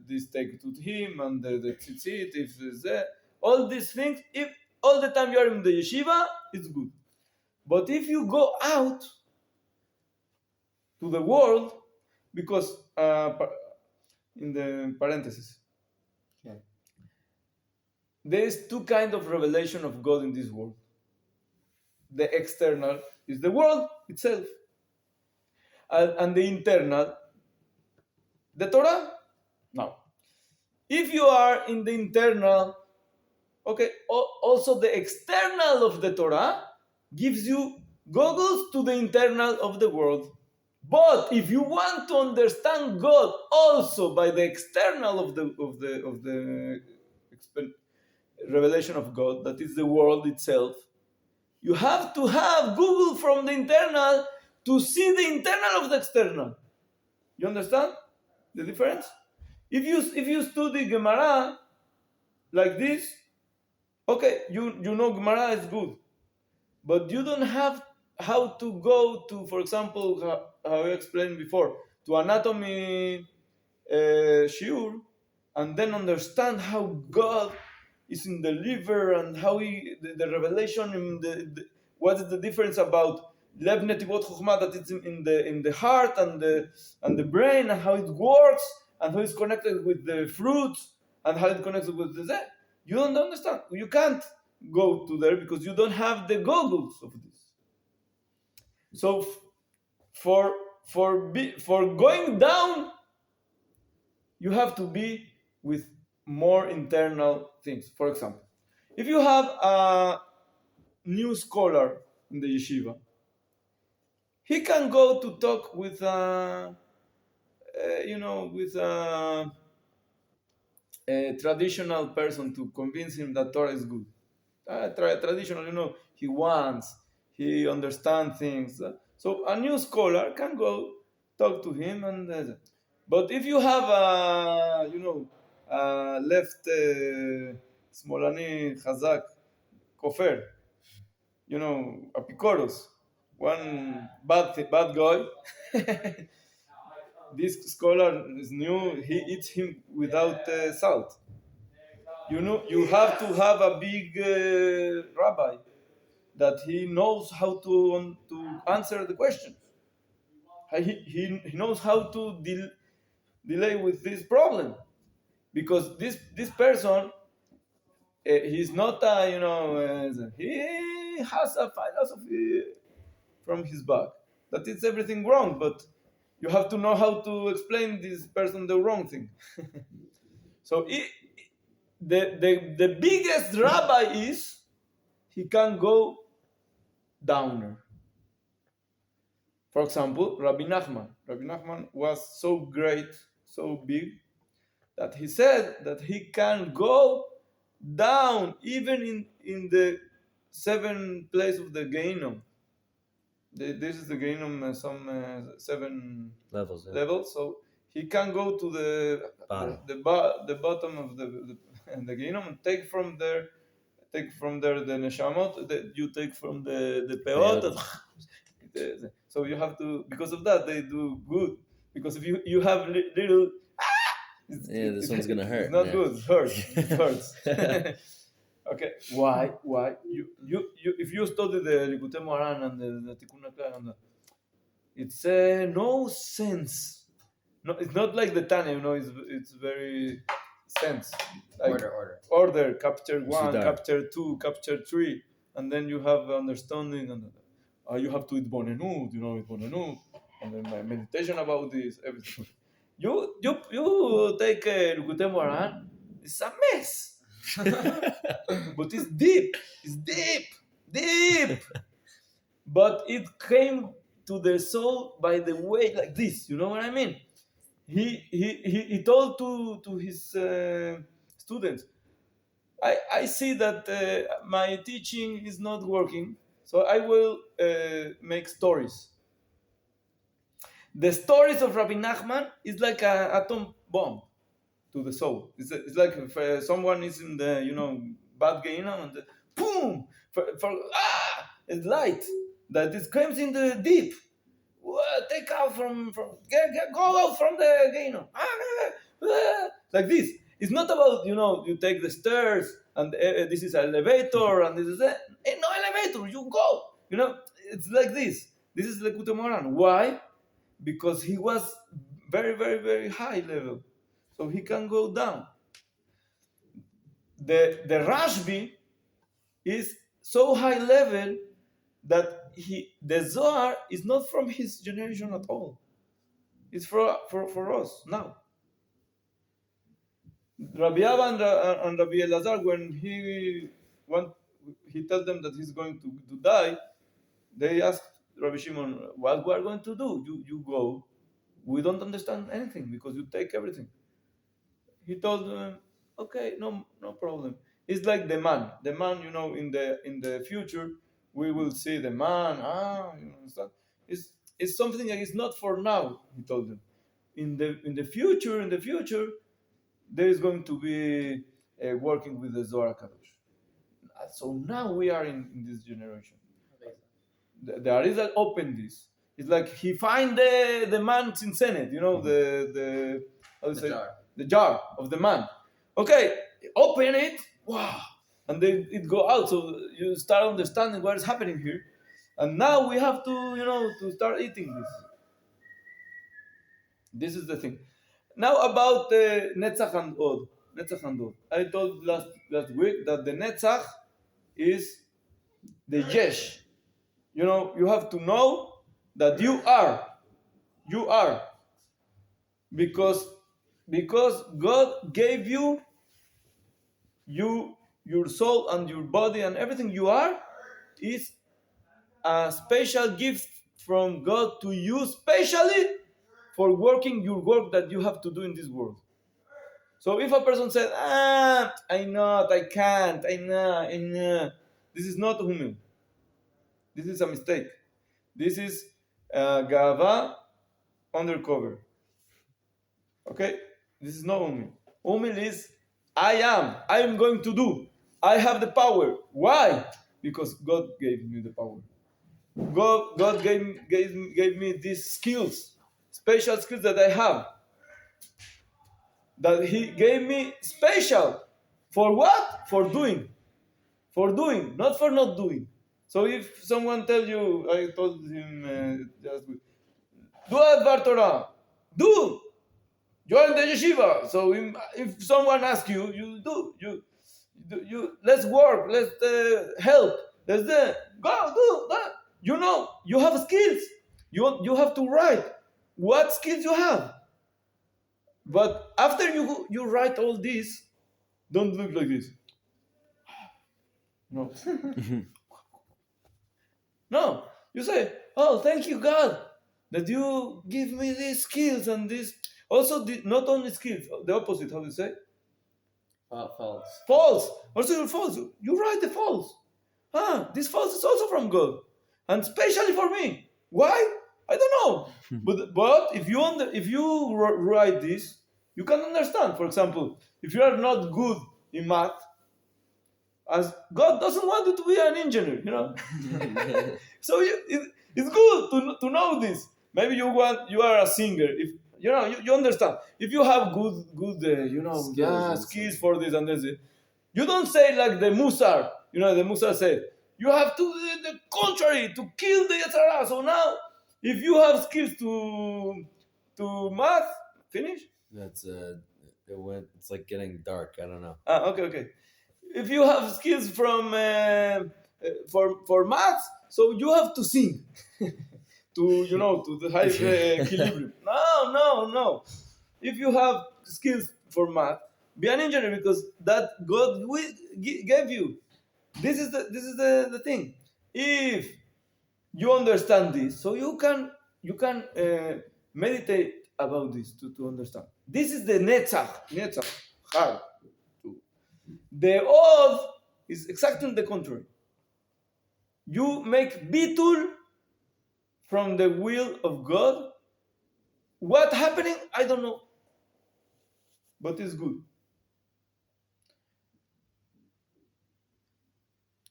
this take to him, and the tzitzit, if there's there. All these things, if all the time you're in the yeshiva, it's good. But if you go out to the world, because in the parentheses, Yeah. there is two kind of revelation of God in this world. The external is the world itself, and the internal, the Torah. Now, if you are in the internal, okay, also the external of the Torah gives you goggles to the internal of the world. But if you want to understand God also by the external of the revelation of God, that is the world itself, you have to have Google from the internal to see the internal of the external. You understand the difference? If you study Gemara like this, okay, you know Gemara is good, but you don't have how to go to, for example, how I explained before, to anatomy shiur, and then understand how God is in the liver, and how the revelation in what is the difference about lev netivot chokhmah, that it's in the heart and the brain, and how it works, and how it's connected with the fruits, and how it connects with the zeh. You don't understand. You can't go to there because you don't have the goggles of this. So for going down, you have to be with more internal things. For example, if you have a new scholar in the yeshiva, he can go to talk with a traditional person to convince him that Torah is good. Traditional, he wants, he understands things. So a new scholar can go talk to him, but if you have a left Smolani Chazak Kofer, Apikoros, one bad guy. This scholar is new. He eats him without salt. You have to have a big rabbi that he knows how to answer the questions. He knows how to delay with this problem, because this person, he's not he has a philosophy from his back that it's everything wrong, but you have to know how to explain this person the wrong thing. So the biggest rabbi is, he can go downer. For example, Rabbi Nachman. Rabbi Nachman was so great, so big, that he said that he can go down even in the 7 places of the Gehinnom. This is the Gehinnom, some 7 Levels. Yeah. levels. So he can go to Bottom. the bottom of the Gehinnom and take from there the neshamot that you take from the peot. So you have to, because of that they do good, because if you have little Yeah, this one's gonna hurt. it's not yeah. good. It hurts. It hurts. Okay, why you if you study the Likutei Moharan and the Tikkun HaKlal and it's no sense. No, it's not like the Tanya, it's very sense. Like order, chapter 1, Shidar. chapter 2, chapter 3, and then you have understanding, and you have to itbonenut, itbonenut, and then my meditation about this, everything. You take Likutei Moharan, it's a mess. But it's deep. It's deep. But it came to the soul by the way like this. You know what I mean? He told to his students, I see that my teaching is not working, so I will make stories. The stories of Rabbi Nachman is like an atom bomb to the soul. It's like if someone is in the bad Gehinnom and boom it's light that it comes in the deep. Take out from go out from the Gehinnom. Like this. It's not about you take the stairs and this is an elevator and this is that. Ain't no elevator. You go. It's like this. This is Likutei Moharan. Why? Because he was very, very, very high level, so he can go down. The Rashbí is so high level that the Zohar is not from his generation at all. It's for us now. Rabbi Abba and Rabbi Elazar, when he tells them that he's going to die, they asked Rabbi Shimon, what we are going to do? You go. We don't understand anything because you take everything. He told them, okay, no problem. It's like the man. The man, in the future, we will see the man. It's something that is not for now. He told them. In the future, there is going to be working with the Zohar Kadosh. So now we are in this generation. The Arizal opened this. It's like he find the man in Senate. The how do you say? Jar. The jar of the man. Okay, open it. Wow, and then it go out. So you start understanding what is happening here. And now we have to start eating this. This is the thing. Now about Netzach and Od. Netzach and Od. I told last week that the Netzach is the Yesh. You have to know that you are. Because God gave you your soul and your body and everything you are is a special gift from God to you, specially for working your work that you have to do in this world. So if a person says, I can't, I know, this is not human. This is a mistake. This is gava undercover. Okay? This is not umil. Umil is I am going to do. I have the power. Why? Because God gave me the power. God gave me these skills, special skills that I have. That He gave me special. For what? For doing. For doing, not for not doing. So if someone tell you, I told him just do Advar Torah. Do. Join the yeshiva. So if someone asks you, you do. You let's work. Let's help. Let's go do that. You have skills. You have to write. What skills you have? But after you write all this, don't look like this. No. No. You say, oh, thank you, God, that you give me these skills and this. Also, not only skills, the opposite, how do you say? False. False. Also, you're false. You write the false. This false is also from God, and especially for me. Why? I don't know. But if you write this, you can understand. For example, if you are not good in math, as God doesn't want you to be an engineer, So it's good to know this. Maybe you are a singer. If you understand. If you have good skills for this and this, you don't say like the Musar. The Musar said you have to do the contrary to kill the Yetzirah. So now, if you have skills to math, finish. That's It's like getting dark. I don't know. Okay. If you have skills from for maths, so you have to sing to the high equilibrium. No. If you have skills for math, be an engineer because that God gave you. This is the thing. If you understand this, so you can meditate about this to understand. This is the netzach hard. The oath is exactly the contrary. You make bitul from the will of God. What happening? I don't know, but it's good.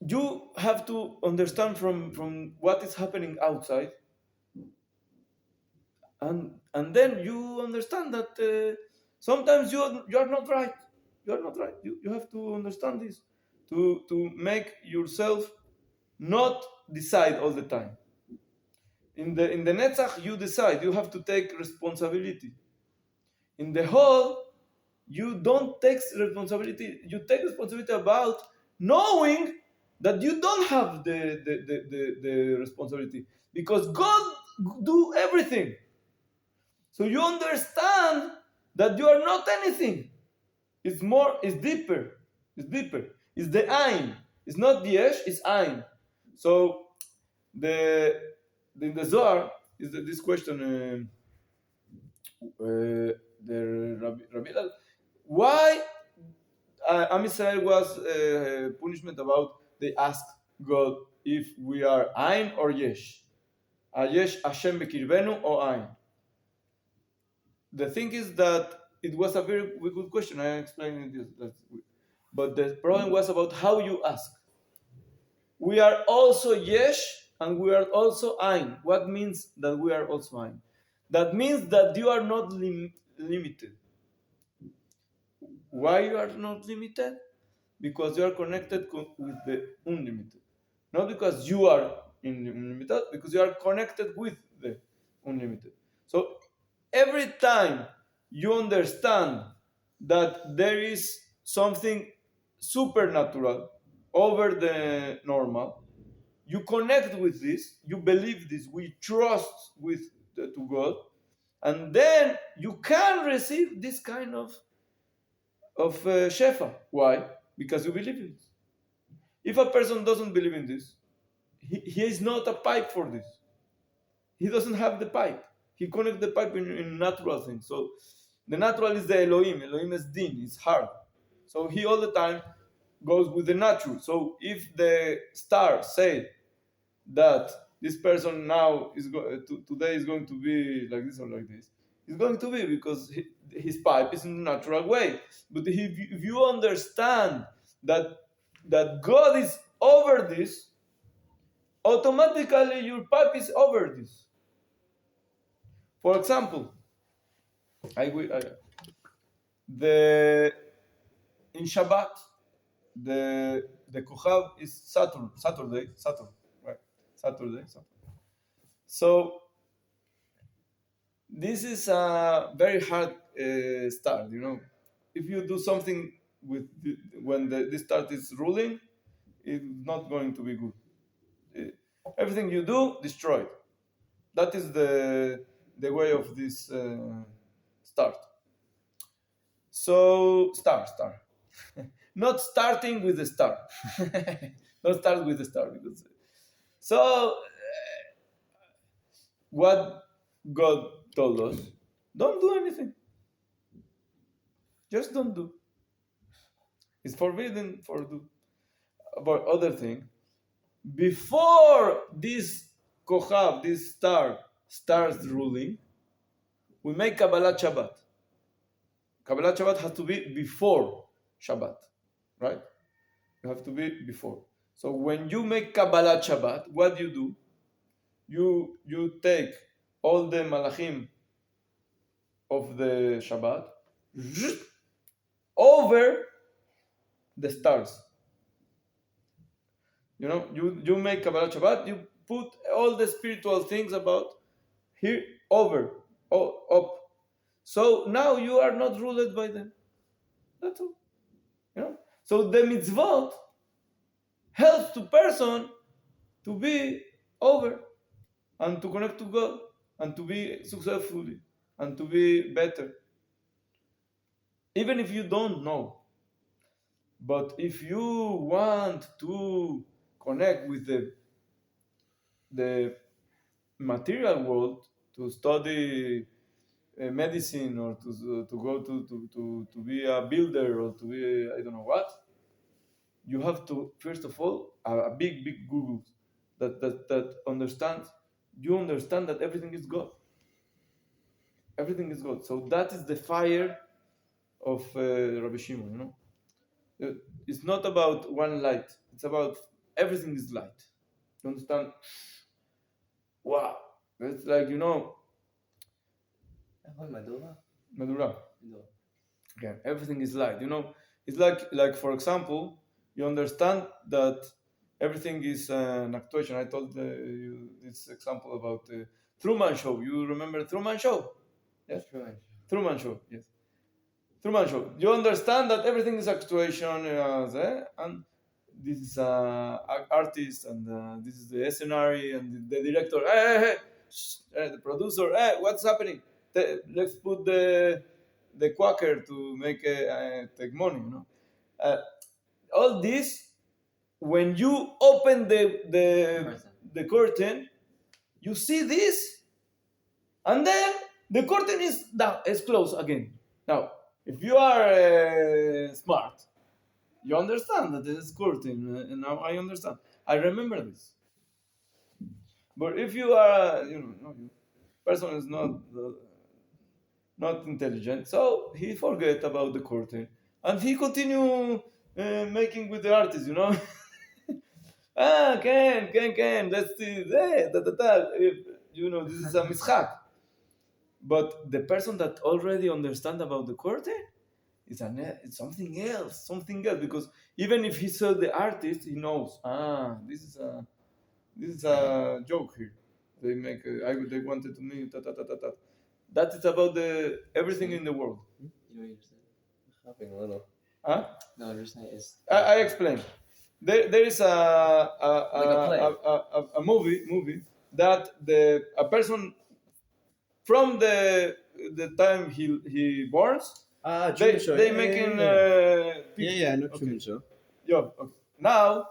You have to understand from what is happening outside, and then you understand that sometimes you are not right. You are not right. You have to understand this to make yourself not decide all the time. In the netzach, you decide. You have to take responsibility. In the whole, you don't take responsibility. You take responsibility about knowing that you don't have the responsibility because God do everything. So you understand that you are not anything. It's more. It's deeper. It's deeper. It's the ein. It's not the yesh. It's ein. So the in the Zohar is this question. The Rabbi Hillel, why Am Israel was punishment about they asked God if we are Ein or Yesh. Yesh Hashem Bekirvenu or Ein. The thing is that it was a very good question. I explained it. But the problem was about how you ask. We are also Yesh and we are also Ein. What means that we are also Ein? That means that you are not limited. Why you are not limited? Because you are connected with the unlimited. Not because you are unlimited, because you are connected with the unlimited. So every time you understand that there is something supernatural over the normal, you connect with this, you believe this, we trust to God, and then you can receive this kind of shefa. Why? Because you believe in it. If a person doesn't believe in this, he is not a pipe for this. He doesn't have the pipe. He connects the pipe in natural things. So the natural is the Elohim. Elohim is din, it's hard. So he all the time goes with the natural. So if the star say that this person now today is going to be like this or like this, it's going to be because his pipe is in a natural way. But if you understand that God is over this, automatically your pipe is over this. For example, the in Shabbat the Kochav is Saturday, right? Saturday. So this is a very hard start. If you do something when this start is ruling, it's not going to be good. Everything you do, destroyed. That is the way of this start. So star. Not starting with the star. Not start with the star because. So what God told us, don't do anything. Just don't do. It's forbidden for do. About other thing, before this kochav, this star, starts ruling, we make Kabbalat Shabbat. Kabbalat Shabbat has to be before Shabbat, right? You have to be before. So when you make Kabbalat Shabbat, what do? You take all the malachim of the Shabbat over the stars. You make Kabbalat Shabbat, you put all the spiritual things about here over, up. So now you are not ruled by them. That's all. So the mitzvot helps to person to be over and to connect to God and to be successfully and to be better. Even if you don't know. But if you want to connect with the material world, to study medicine or to go to be a builder or to be I don't know what, you have to first of all a big Google that understands. You understand that everything is God. Everything is God. So that is the fire of Rabbi Shimon. It's not about one light. It's about everything is light. You understand? Wow. It's like, Medulla? Medulla. Again, everything is light. It's like for example, you understand that everything is an actuation. I told you this example about the Truman Show. You remember Truman Show? Yes. Truman Show. Yes. Truman Show. You understand that everything is actuation, and this is an artist, and this is the scenario, and the director. Hey, the producer. Hey, what's happening? Let's put the quacker to make take money. All this, when you open the curtain, you see this, and then the curtain is down, is closed again. Now, if you are smart, you understand that this is curtain, and now I understand. I remember this. But if you are, person is not intelligent, so he forget about the curtain, and he continue making with the artist, can, let's see, this is a mischak. But the person that already understand about the curtain is it's something else, because even if he saw the artist, he knows, this is a joke here. They make, they wanted to me, That is about the everything in the world. You don't understand? I'm hopping a little. Huh? No, understand is. I explain. There is a movie that a person from the time he borns, Truman Show. they making Yeah, I know Truman Show. Okay. Now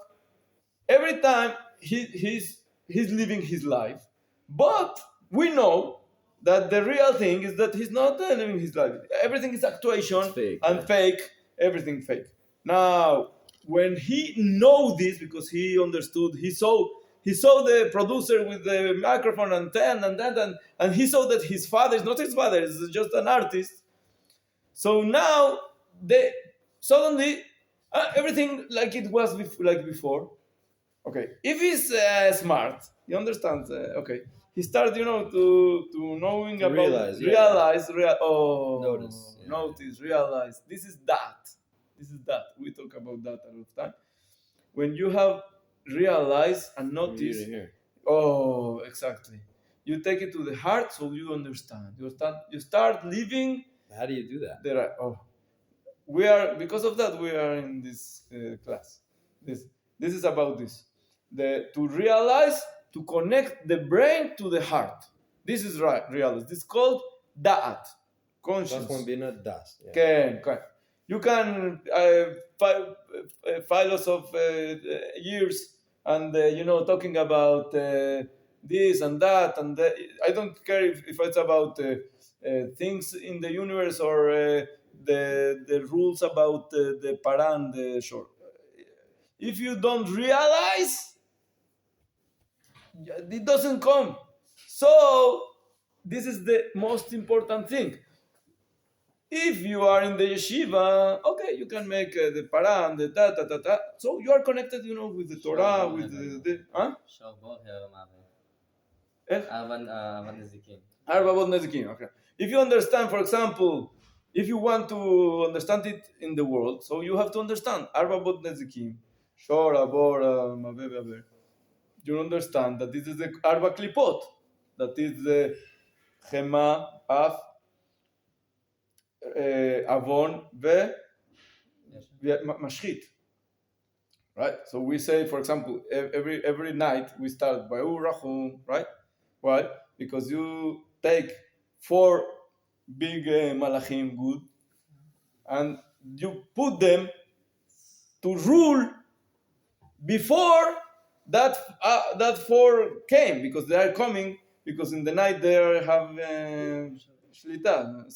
every time he's living his life, but we know that the real thing is that he's not living his life. Everything is actuation Fake, and fake. Everything fake. Now, when he know this, because he understood, he saw the producer with the microphone and and he saw that his father is not his father; is just an artist. So now they suddenly everything like it was like before. Okay, if he's smart, he understands. Okay, he started, to knowing about Notice, yeah. notice, realize. This is that. We talk about that a lot of time. When you have realized and notice, Here. oh, exactly. You take it to the heart, so you understand. You start living. How do you do that? We are, because of that, we are in this class. This is about this. To realize, to connect the brain to the heart. This is realize. This is called da'at, conscious. Das being a das. Can. You can years and talking about this and that and that. I don't care if it's about things in the universe or the rules about the paran, the shore. If you don't realize, it doesn't come. So this is the most important thing. If you are in the yeshiva, okay, you can make the para and the ta ta ta ta. So you are connected, with the Torah, with the huh? איך? ארבע נזיקים. Arba bod nezikim. Okay. If you understand, for example, if you want to understand it in the world, so you have to understand Arba bod nezikim, shor, abor, mave, aver. You understand that this is the Arba klipot, that is the chema, af, avon, mashchit. Right. So we say, for example, every night we start by urachum, right? Why? Because you take 4 big malachim, good, and you put them to rule before that 4 came, because they are coming, because in the night they have shlita.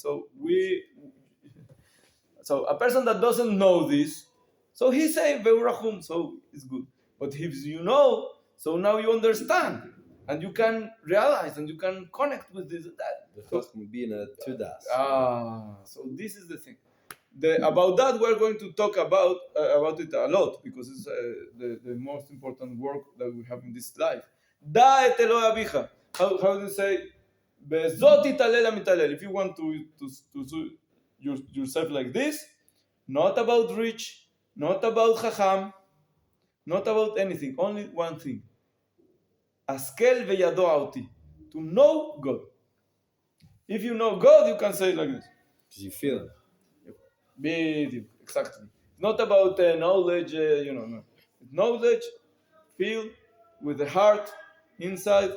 So a person that doesn't know this, so he say ve'urachum, so it's good. But if you know, so now you understand. And you can realize and you can connect with this and that. The chacham being a tudas. So this is the thing. About that we're going to talk about it a lot, because it's the most important work that we have in this life. Da et Eloi abicha. How do you say? Bezot italel mitalel. If you want to yourself like this, not about rich, not about chacham, not about anything, only one thing. Askel veyadoa oti. To know God. If you know God, you can say it like this. Because you feel it. Bediuk, exactly. Not about knowledge, no. Knowledge, feel with the heart inside.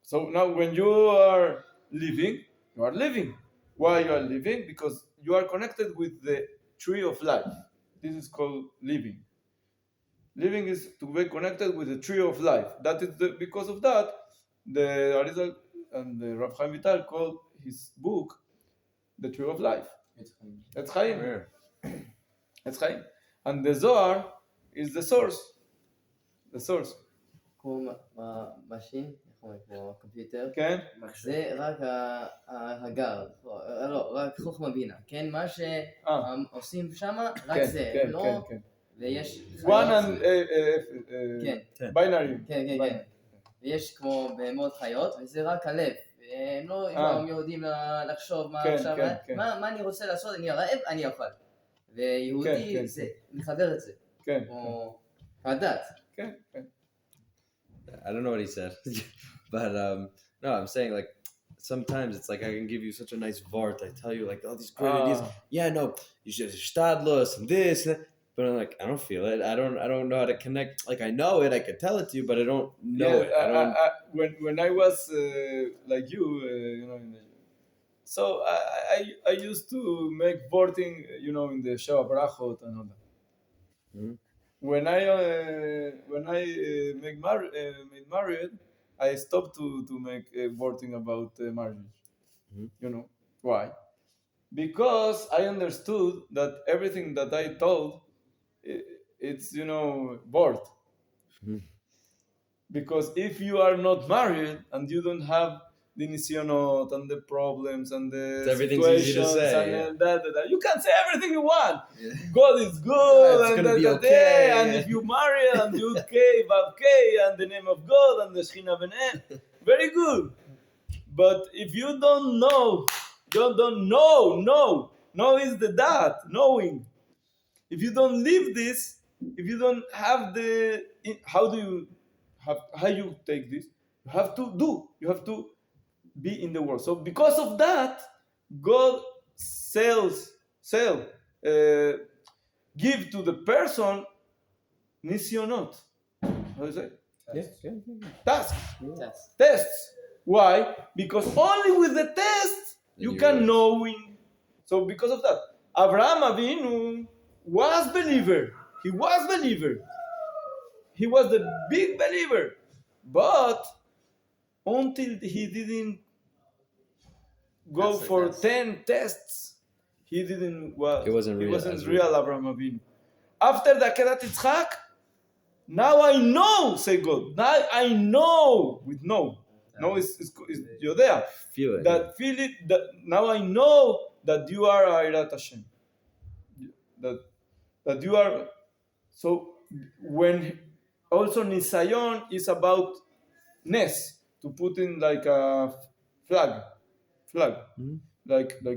So now when you are living, you are living. Why you are living? Because you are connected with the tree of life. This is called living. Living is to be connected with the tree of life. That is because of that, the Arizal and the Rav Chaim Vital called his book the tree of life. It's Chaim. It's Chaim. And the Zohar is the source. The source. כמו משין, כמו קומפיוטר, כן? זה רק הגר, לא, רק חוכמה בינה, כן? מה שעושים שם, רק זה, לא, ויש one and כן, binary. כן, כן, כן, ויש כמו בהמות חיות, וזה רק הלב, הם לא יודעים לחשוב מה עכשיו, מה אני רוצה לעשות, אני רעב, אני אוכל, ויהודי זה מחבר את זה, כמו הדת. כן, כן. I don't know what he said, but no, I'm saying like sometimes it's like I can give you such a nice vart. I tell you like all these great ideas. Yeah, no, you should stadlus and this, and that. But I'm like I don't feel it. I don't know how to connect. Like I know it, I could tell it to you, but I don't know it. When I was like you, so I used to make vorting, in the Sheva Brachot and all that. Mm-hmm. When I made married, I stopped to make vorting about marriage. Mm-hmm. Why? Because I understood that everything that I told, it's vort. Mm-hmm. Because if you are not married and you don't have the nisyonot and the problems and the situations and that, you can say everything you want. Yeah. God is good, it's gonna be okay. And if you marry and you Vav K and the name of God and the Shechina Benehem, very good. But if you don't know, know is the dat, knowing. If you don't live this, if you don't have how you take this? You have to do. You have to be in the world. So because of that, God give to the person nisyonot. How do you say? Tasks. Tests. Why? Because only with the test you can know. So because of that, Avraham Avinu was believer. He was believer. He was the big believer. But until he didn't go for 10 tests, he wasn't real Avraham Avinu. After the Akedat Yitzchak, Now I know, say God. Now I know with no. No is יודע. Feel it. That feel it. That now I know that you are Airat Hashem. That you are. So when also Nisayon is about Nes, to put in like a flag, like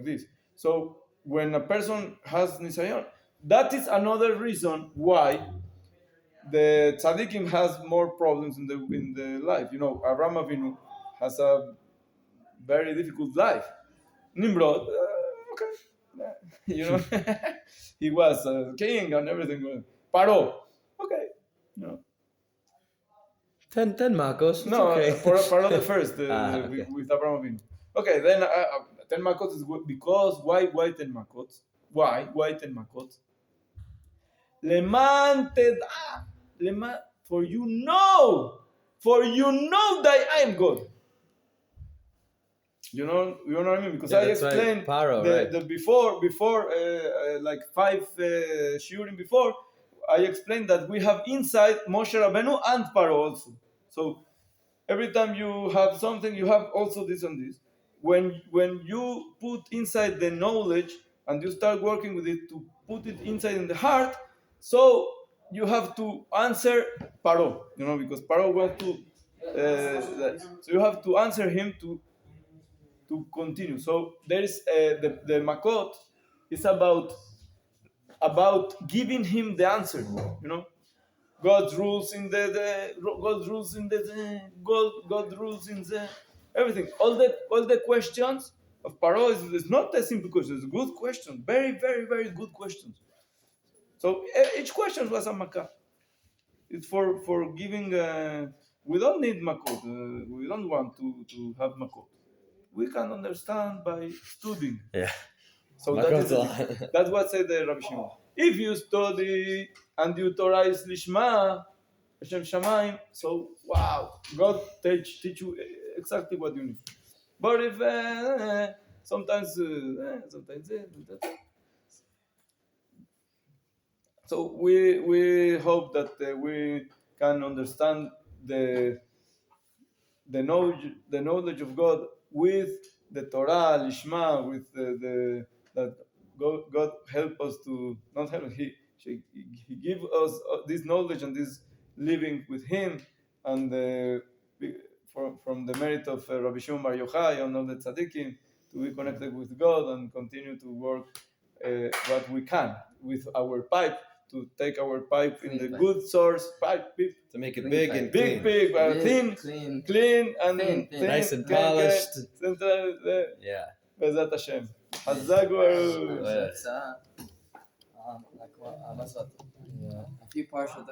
this. So when a person has Nisayon, that is another reason why the tzaddikim has more problems in the life. You know, Avraham Avinu has a very difficult life. Nimrod, okay, you know, he was a king and everything. Paro, okay, you know. 10 Marcos. It's No, okay. for Paro the first, Okay. with Avraham Avinu. Okay, then 10 makot is good because why 10 makot? Why 10 makot? Leman ted'a, leman, for you know that I am God. You know what I mean? Because Yeah, I that's right. explained Paro, right. the before like 5 shiurim before, I explained that we have inside Moshe Rabbeinu and Paro also. So every time you have something, you have also this and this. When you put inside the knowledge and you start working with it to put it inside in the heart, so you have to answer Paro, you know, because Paro wants to. So you have to answer him to continue. So there is the makot is about giving him the answer. You know, God's rules in God's rules in God rules in the everything. All the questions of Paro is not a simple question. It's a good question. Very very very good questions. So each question was a makah. It's for giving. We don't need makot. We don't want to have makot. We can understand by studying. Yeah. So that's what said the Rabbi Shimon. If you study and you Torah is lishma, Hashem Shamayim, so wow, God teach you exactly what you need. But if sometimes, so we hope that we can understand the knowledge of God with the Torah, Lishma, with that God help us to not help. He give us this knowledge and this living with Him, and from the merit of Rabbi Shimon Bar Yochai and all the tzaddikim to be connected with God and continue to work what we can with our pipe, to take our pipe in the good source pipe, To make it Clean big pipe. and big, clean. thin, Clean. and Thin. Nice and polished. Yeah. בעזרת השם. חזק וברוך. A few partial